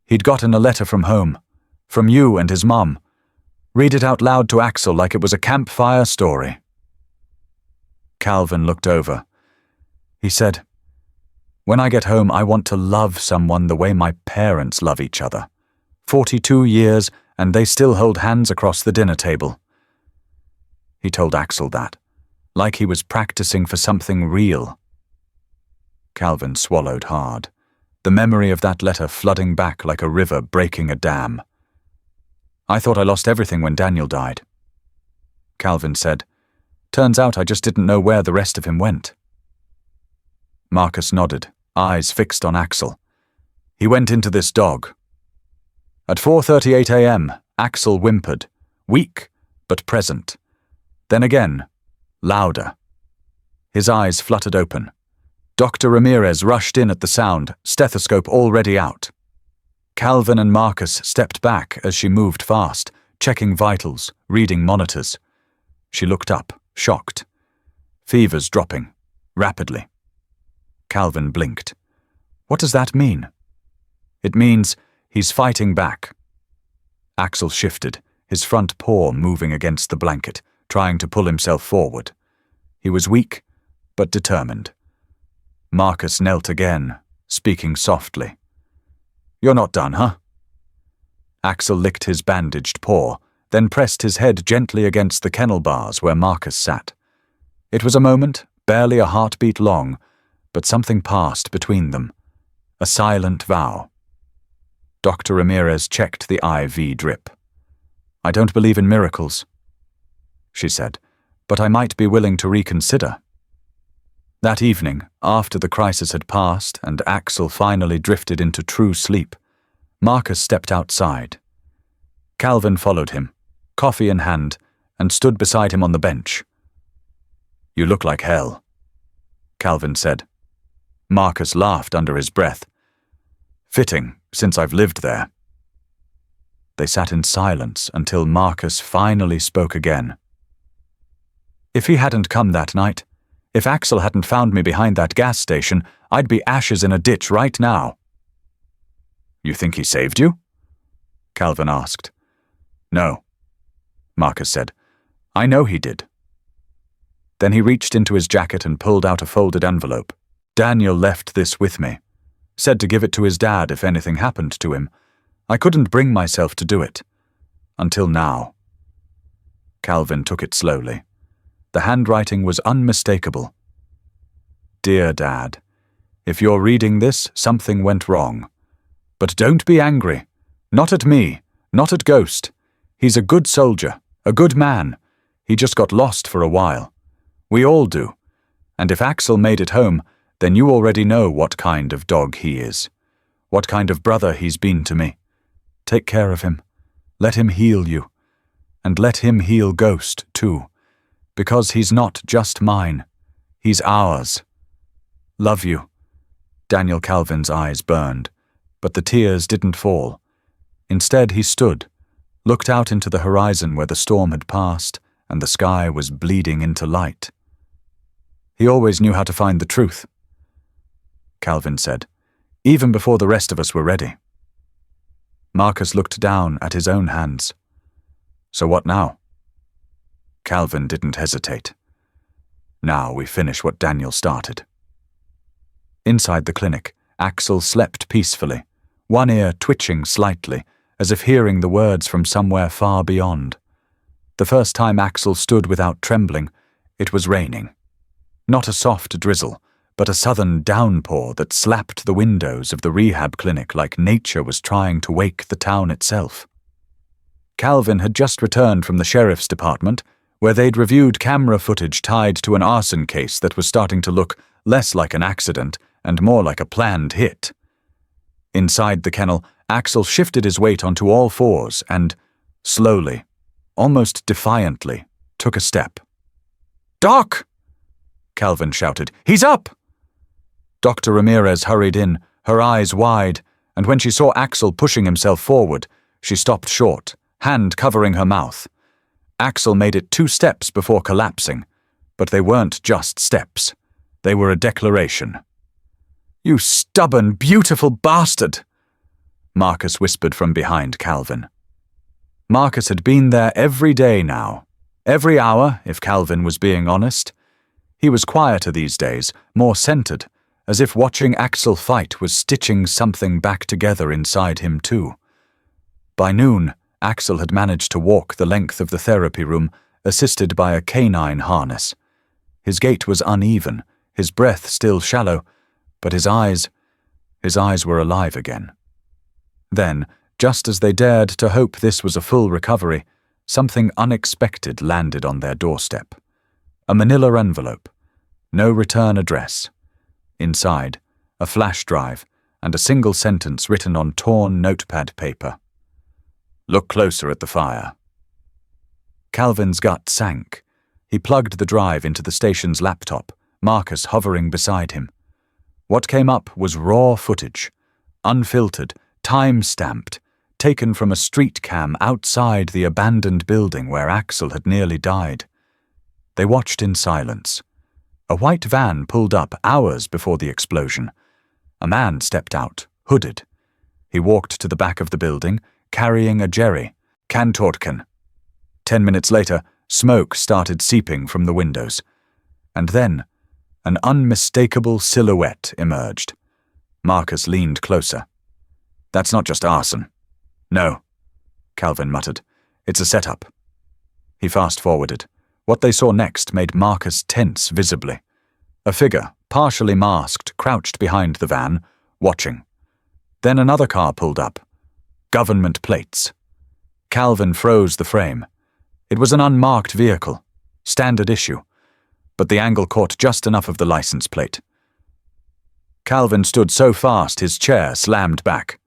"He'd gotten a letter from home, from you and his mom. Read it out loud to Axel like it was a campfire story." Calvin looked over. He said, "When I get home, I want to love someone the way my parents love each other. 42 years, and they still hold hands across the dinner table." He told Axel that, like he was practicing for something real. Calvin swallowed hard, the memory of that letter flooding back like a river breaking a dam. "I thought I lost everything when Daniel died." Calvin said, "Turns out I just didn't know where the rest of him went." Marcus nodded, eyes fixed on Axel. "He went into this dog." At 4:38 a.m., Axel whimpered, weak but present. Then again, louder. His eyes fluttered open. Dr. Ramirez rushed in at the sound, stethoscope already out. Calvin and Marcus stepped back as she moved fast, checking vitals, reading monitors. She looked up, shocked. Fever's dropping, rapidly. Calvin blinked. "What does that mean?" "It means he's fighting back." Axel shifted, his front paw moving against the blanket, trying to pull himself forward. He was weak, but determined. Marcus knelt again, speaking softly. "You're not done, huh?" Axel licked his bandaged paw, then pressed his head gently against the kennel bars where Marcus sat. It was a moment, barely a heartbeat long, but something passed between them. A silent vow. Dr. Ramirez checked the IV drip. "I don't believe in miracles," she said, "but I might be willing to reconsider." That evening, after the crisis had passed and Axel finally drifted into true sleep, Marcus stepped outside. Calvin followed him, coffee in hand, and stood beside him on the bench. "You look like hell," Calvin said. Marcus laughed under his breath. "Fitting, since I've lived there." They sat in silence until Marcus finally spoke again. "If he hadn't come that night, if Axel hadn't found me behind that gas station, I'd be ashes in a ditch right now." "You think he saved you?" Calvin asked. "No," Marcus said. "I know he did." Then he reached into his jacket and pulled out a folded envelope. "Daniel left this with me. Said to give it to his dad if anything happened to him. I couldn't bring myself to do it. Until now." Calvin took it slowly. The handwriting was unmistakable. "Dear Dad, if you're reading this, something went wrong. But don't be angry. Not at me, not at Ghost. He's a good soldier, a good man. He just got lost for a while. We all do. And if Axel made it home, then you already know what kind of dog he is. What kind of brother he's been to me. Take care of him. Let him heal you. And let him heal Ghost, too. Because he's not just mine. He's ours. Love you." Daniel Calvin's eyes burned, but the tears didn't fall. Instead, he stood, looked out into the horizon where the storm had passed and the sky was bleeding into light. "He always knew how to find the truth," Calvin said, "even before the rest of us were ready." Marcus looked down at his own hands. "So what now?" Calvin didn't hesitate. "Now we finish what Daniel started." Inside the clinic, Axel slept peacefully, one ear twitching slightly, as if hearing the words from somewhere far beyond. The first time Axel stood without trembling, it was raining. Not a soft drizzle, but a southern downpour that slapped the windows of the rehab clinic like nature was trying to wake the town itself. Calvin had just returned from the sheriff's department, where they'd reviewed camera footage tied to an arson case that was starting to look less like an accident and more like a planned hit. Inside the kennel, Axel shifted his weight onto all fours and, slowly, almost defiantly, took a step. "Doc!" Calvin shouted. "He's up!" Dr. Ramirez hurried in, her eyes wide, and when she saw Axel pushing himself forward, she stopped short, hand covering her mouth. Axel made it 2 steps before collapsing, but they weren't just steps. They were a declaration. "You stubborn, beautiful bastard!" Marcus whispered from behind Calvin. Marcus had been there every day now. Every hour, if Calvin was being honest. He was quieter these days, more centered, as if watching Axel fight was stitching something back together inside him too. By noon, Axel had managed to walk the length of the therapy room, assisted by a canine harness. His gait was uneven, his breath still shallow, but his eyes were alive again. Then, just as they dared to hope this was a full recovery, something unexpected landed on their doorstep. A manila envelope. No return address. Inside, a flash drive and a single sentence written on torn notepad paper. "Look closer at the fire." Calvin's gut sank. He plugged the drive into the station's laptop, Marcus hovering beside him. What came up was raw footage, unfiltered, time-stamped, taken from a street cam outside the abandoned building where Axel had nearly died. They watched in silence. A white van pulled up hours before the explosion. A man stepped out, hooded. He walked to the back of the building, carrying a jerry, Kantortken. 10 minutes later, smoke started seeping from the windows. And then, an unmistakable silhouette emerged. Marcus leaned closer. "That's not just arson." "No," Calvin muttered. "It's a setup." He fast-forwarded. What they saw next made Marcus tense visibly. A figure, partially masked, crouched behind the van, watching. Then another car pulled up. Government plates. Calvin froze the frame. It was an unmarked vehicle, standard issue, but the angle caught just enough of the license plate. Calvin stood so fast his chair slammed back.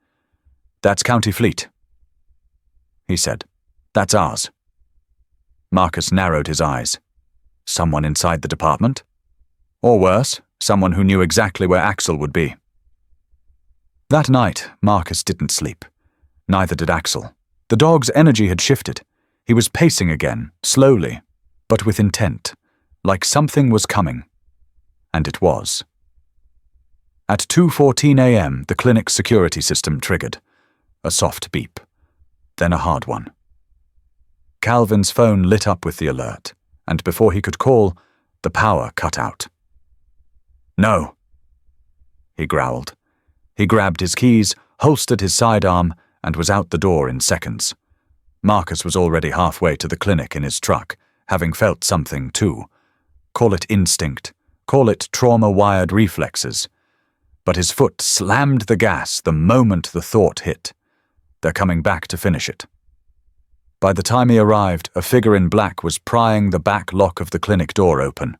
"That's County Fleet," he said. "That's ours." Marcus narrowed his eyes. Someone inside the department? Or worse, someone who knew exactly where Axel would be. That night, Marcus didn't sleep. Neither did Axel. The dog's energy had shifted. He was pacing again, slowly, but with intent, like something was coming. And it was. At 2:14 a.m., the clinic's security system triggered. A soft beep, then a hard one. Calvin's phone lit up with the alert, and before he could call, the power cut out. "No," he growled. He grabbed his keys, holstered his sidearm, and was out the door in seconds. Marcus was already halfway to the clinic in his truck, having felt something too. Call it instinct, call it trauma-wired reflexes. But his foot slammed the gas the moment the thought hit. They're coming back to finish it. By the time he arrived, a figure in black was prying the back lock of the clinic door open.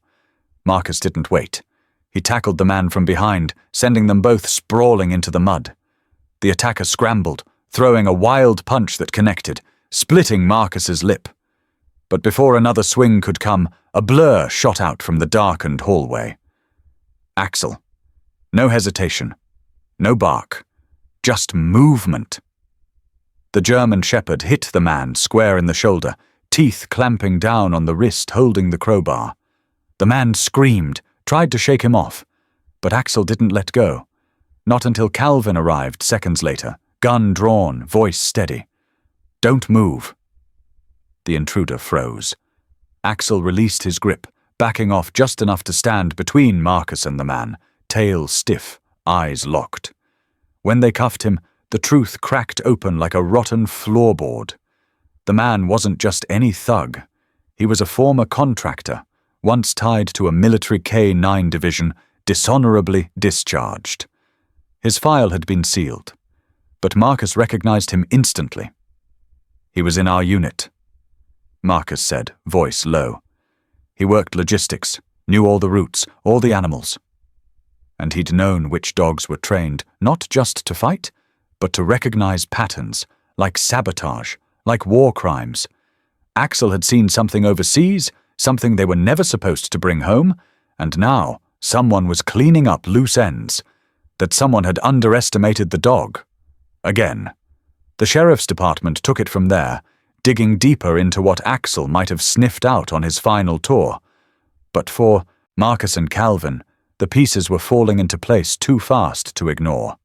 Marcus didn't wait. He tackled the man from behind, sending them both sprawling into the mud. The attacker scrambled, throwing a wild punch that connected, splitting Marcus's lip. But before another swing could come, a blur shot out from the darkened hallway. Axel. No hesitation. No bark. Just movement. The German shepherd hit the man square in the shoulder, teeth clamping down on the wrist holding the crowbar. The man screamed, tried to shake him off, but Axel didn't let go. Not until Calvin arrived seconds later, gun drawn, voice steady. "Don't move." The intruder froze. Axel released his grip, backing off just enough to stand between Marcus and the man, tail stiff, eyes locked. When they cuffed him, the truth cracked open like a rotten floorboard. The man wasn't just any thug. He was a former contractor, once tied to a military K-9 division, dishonorably discharged. His file had been sealed, but Marcus recognized him instantly. "He was in our unit," Marcus said, voice low. "He worked logistics, knew all the routes, all the animals. And he'd known which dogs were trained, not just to fight, but to recognize patterns, like sabotage, like war crimes. Axel had seen something overseas, something they were never supposed to bring home, and now someone was cleaning up loose ends, that someone had underestimated the dog. Again. The sheriff's department took it from there, digging deeper into what Axel might have sniffed out on his final tour. But for Marcus and Calvin, the pieces were falling into place too fast to ignore.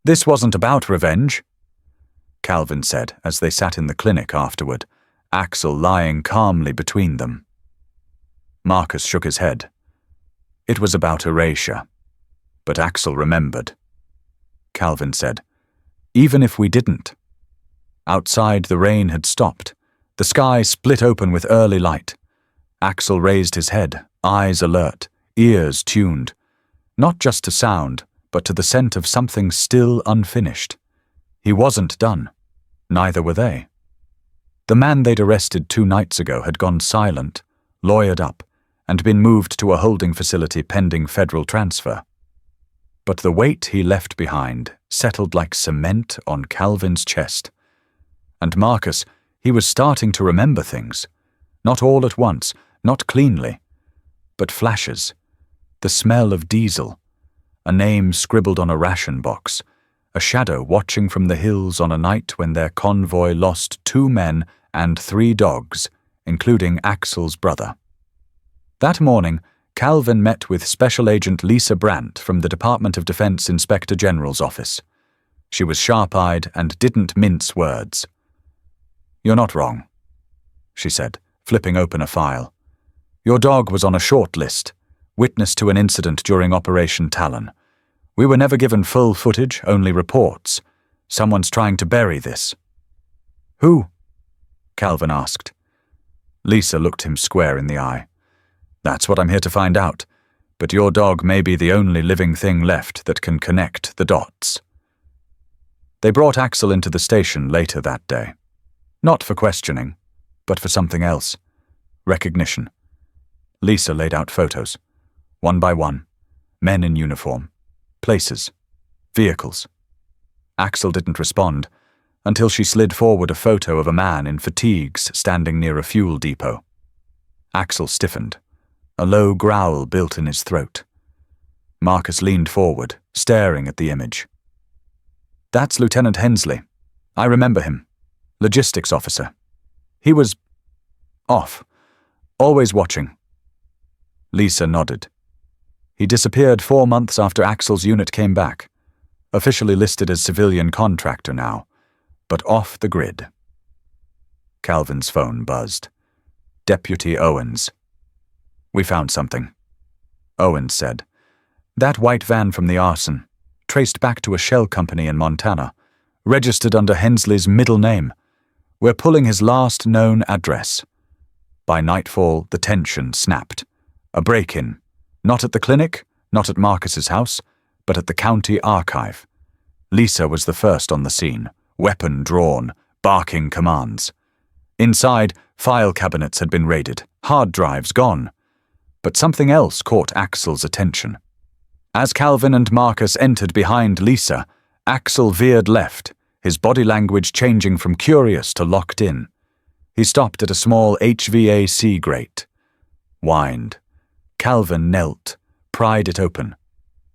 "This wasn't about revenge," Calvin said as they sat in the clinic afterward, Axel lying calmly between them. Marcus shook his head, It was about erasure. But Axel remembered. Calvin said, "Even if we didn't." Outside, the rain had stopped. The sky split open with early light. Axel raised his head, eyes alert, ears tuned, not just to sound, but to the scent of something still unfinished. He wasn't done. Neither were they. The man they'd arrested 2 nights ago had gone silent, lawyered up, and been moved to a holding facility pending federal transfer. But the weight he left behind settled like cement on Calvin's chest. And Marcus, he was starting to remember things. Not all at once, not cleanly, but flashes. The smell of diesel, a name scribbled on a ration box, a shadow watching from the hills on a night when their convoy lost 2 men and 3 dogs, including Axel's brother. That morning, Calvin met with Special Agent Lisa Brandt from the Department of Defense Inspector General's office. She was sharp-eyed and didn't mince words. "You're not wrong," she said, flipping open a file. "Your dog was on a short list, witness to an incident during Operation Talon. We were never given full footage, only reports. Someone's trying to bury this." "Who?" Calvin asked. Lisa looked him square in the eye. "That's what I'm here to find out, but your dog may be the only living thing left that can connect the dots." They brought Axel into the station later that day. Not for questioning, but for something else. Recognition. Lisa laid out photos, one by one, men in uniform, places, vehicles. Axel didn't respond until she slid forward a photo of a man in fatigues standing near a fuel depot. Axel stiffened. A low growl built in his throat. Marcus leaned forward, staring at the image. "That's Lieutenant Hensley. I remember him. Logistics officer. He was off, always watching." Lisa nodded. "He disappeared 4 months after Axel's unit came back, officially listed as civilian contractor now, but off the grid." Calvin's phone buzzed. Deputy Owens. "We found something," Owens said. "That white van from the arson, traced back to a shell company in Montana, registered under Hensley's middle name. We're pulling his last known address." By nightfall, the tension snapped. A break-in, not at the clinic, not at Marcus's house, but at the county archive. Lisa was the first on the scene, weapon drawn, barking commands. Inside, file cabinets had been raided, hard drives gone. But something else caught Axel's attention. As Calvin and Marcus entered behind Lisa, Axel veered left, his body language changing from curious to locked in. He stopped at a small HVAC grate. Whined. Calvin knelt, pried it open.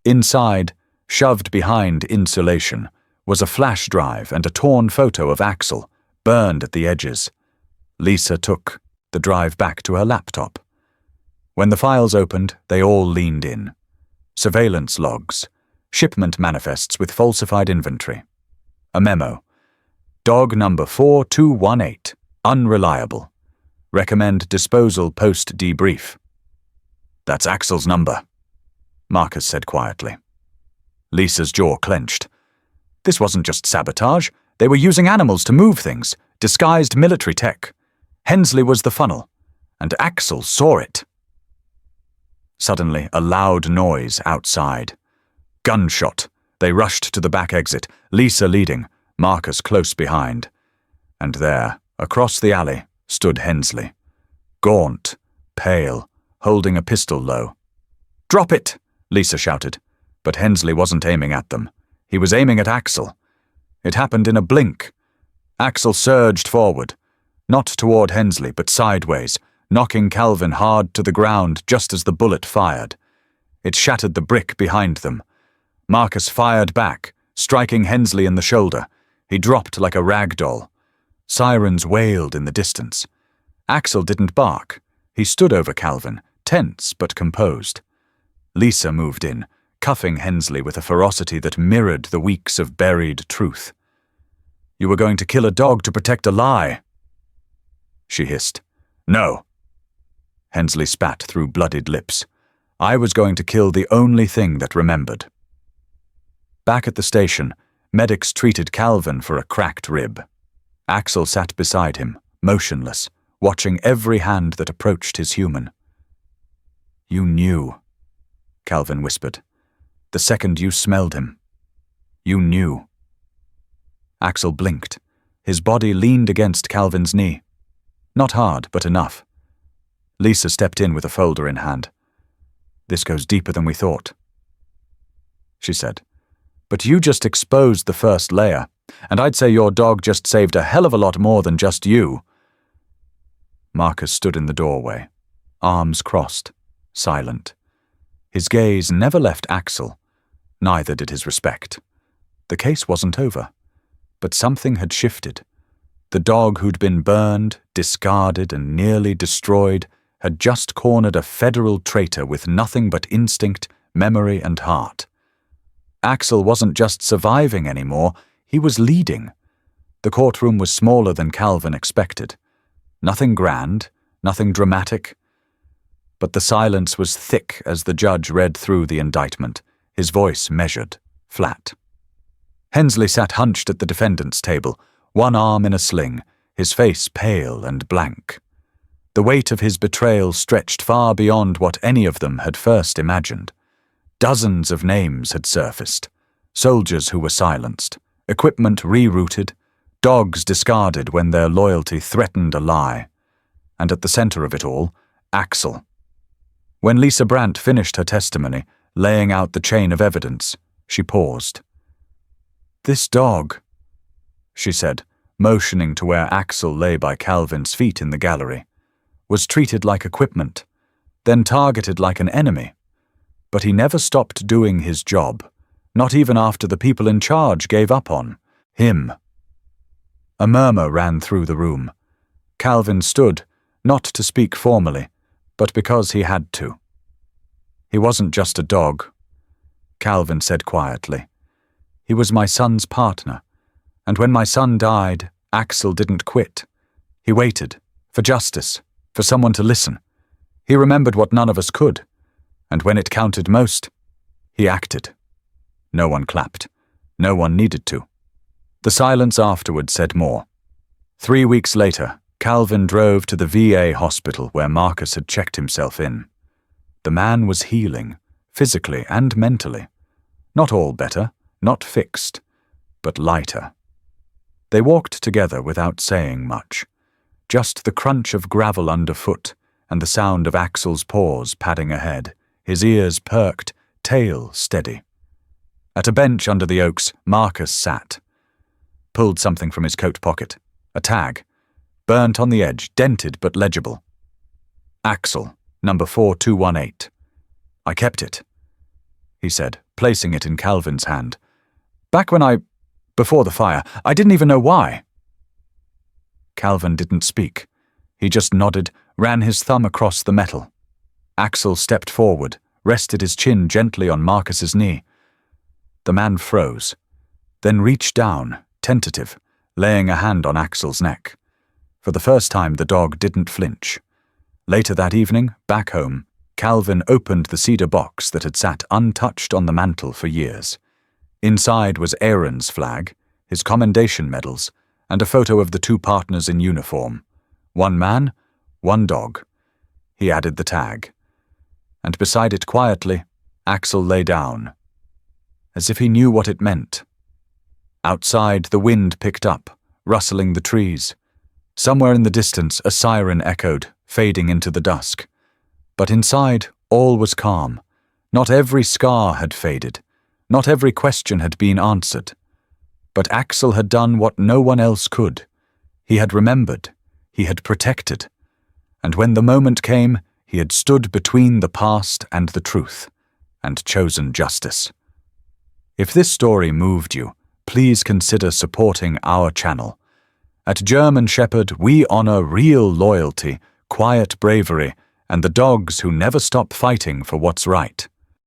Inside, shoved behind insulation, was a flash drive and a torn photo of Axel, burned at the edges. Lisa took the drive back to her laptop. When the files opened, they all leaned in. Surveillance logs, shipment manifests with falsified inventory. A memo. Dog number 4218, unreliable. Recommend disposal post-debrief. "That's Axel's number," Marcus said quietly. Lisa's jaw clenched. This wasn't just sabotage. They were using animals to move things, disguised military tech. Hensley was the funnel, and Axel saw it. Suddenly, a loud noise outside. Gunshot. They rushed to the back exit, Lisa leading, Marcus close behind. And there, across the alley, stood Hensley. Gaunt, pale, holding a pistol low. "Drop it!" Lisa shouted. But Hensley wasn't aiming at them. He was aiming at Axel. It happened in a blink. Axel surged forward, not toward Hensley, but sideways, knocking Calvin hard to the ground just as the bullet fired. It shattered the brick behind them. Marcus fired back, striking Hensley in the shoulder. He dropped like a rag doll. Sirens wailed in the distance. Axel didn't bark. He stood over Calvin, tense but composed. Lisa moved in, cuffing Hensley with a ferocity that mirrored the weeks of buried truth. "You were going to kill a dog to protect a lie," she hissed. "No." Hensley spat through bloodied lips. I was going to kill the only thing that remembered. Back at the station, medics treated Calvin for a cracked rib. Axel sat beside him, motionless, watching every hand that approached his human. You knew, Calvin whispered. The second you smelled him. You knew. Axel blinked. His body leaned against Calvin's knee. Not hard, but enough. Lisa stepped in with a folder in hand. This goes deeper than we thought, she said. But you just exposed the first layer, and I'd say your dog just saved a hell of a lot more than just you. Marcus stood in the doorway, arms crossed, silent. His gaze never left Axel, neither did his respect. The case wasn't over, but something had shifted. The dog who'd been burned, discarded, and nearly destroyed had just cornered a federal traitor with nothing but instinct, memory, and heart. Axel wasn't just surviving anymore, he was leading. The courtroom was smaller than Calvin expected. Nothing grand, nothing dramatic. But the silence was thick as the judge read through the indictment, his voice measured, flat. Hensley sat hunched at the defendant's table, one arm in a sling, his face pale and blank. The weight of his betrayal stretched far beyond what any of them had first imagined. Dozens of names had surfaced, soldiers who were silenced, equipment rerouted, dogs discarded when their loyalty threatened a lie. And at the center of it all, Axel. When Lisa Brandt finished her testimony, laying out the chain of evidence, she paused. "This dog," she said, motioning to where Axel lay by Calvin's feet in the gallery, "was treated like equipment, then targeted like an enemy. But he never stopped doing his job, not even after the people in charge gave up on him." A murmur ran through the room. Calvin stood, not to speak formally, but because he had to. "He wasn't just a dog," Calvin said quietly. "He was my son's partner, and when my son died, Axel didn't quit. He waited, for justice, for someone to listen. He remembered what none of us could, and when it counted most, he acted." No one clapped. No one needed to. The silence afterward said more. 3 weeks later, Calvin drove to the VA hospital where Marcus had checked himself in. The man was healing, physically and mentally. Not all better, not fixed, but lighter. They walked together without saying much. Just the crunch of gravel underfoot and the sound of Axel's paws padding ahead, his ears perked, tail steady. At a bench under the oaks, Marcus sat. Pulled something from his coat pocket. A tag. Burnt on the edge, dented but legible. "Axel, number 4218. I kept it," he said, placing it in Calvin's hand. Before the fire, I didn't even know why." Calvin didn't speak. He just nodded, ran his thumb across the metal. Axel stepped forward, rested his chin gently on Marcus's knee. The man froze, then reached down, tentative, laying a hand on Axel's neck. For the first time, the dog didn't flinch. Later that evening, back home, Calvin opened the cedar box that had sat untouched on the mantel for years. Inside was Aaron's flag, his commendation medals, and a photo of the two partners in uniform. One man, one dog. He added the tag. And beside it quietly, Axel lay down, as if he knew what it meant. Outside, the wind picked up, rustling the trees. Somewhere in the distance, a siren echoed, fading into the dusk. But inside, all was calm. Not every scar had faded. Not every question had been answered. But Axel had done what no one else could. He had remembered. He had protected. And when the moment came, he had stood between the past and the truth, and chosen justice. If this story moved you, please consider supporting our channel. At German Shepherd, we honor real loyalty, quiet bravery, and the dogs who never stop fighting for what's right.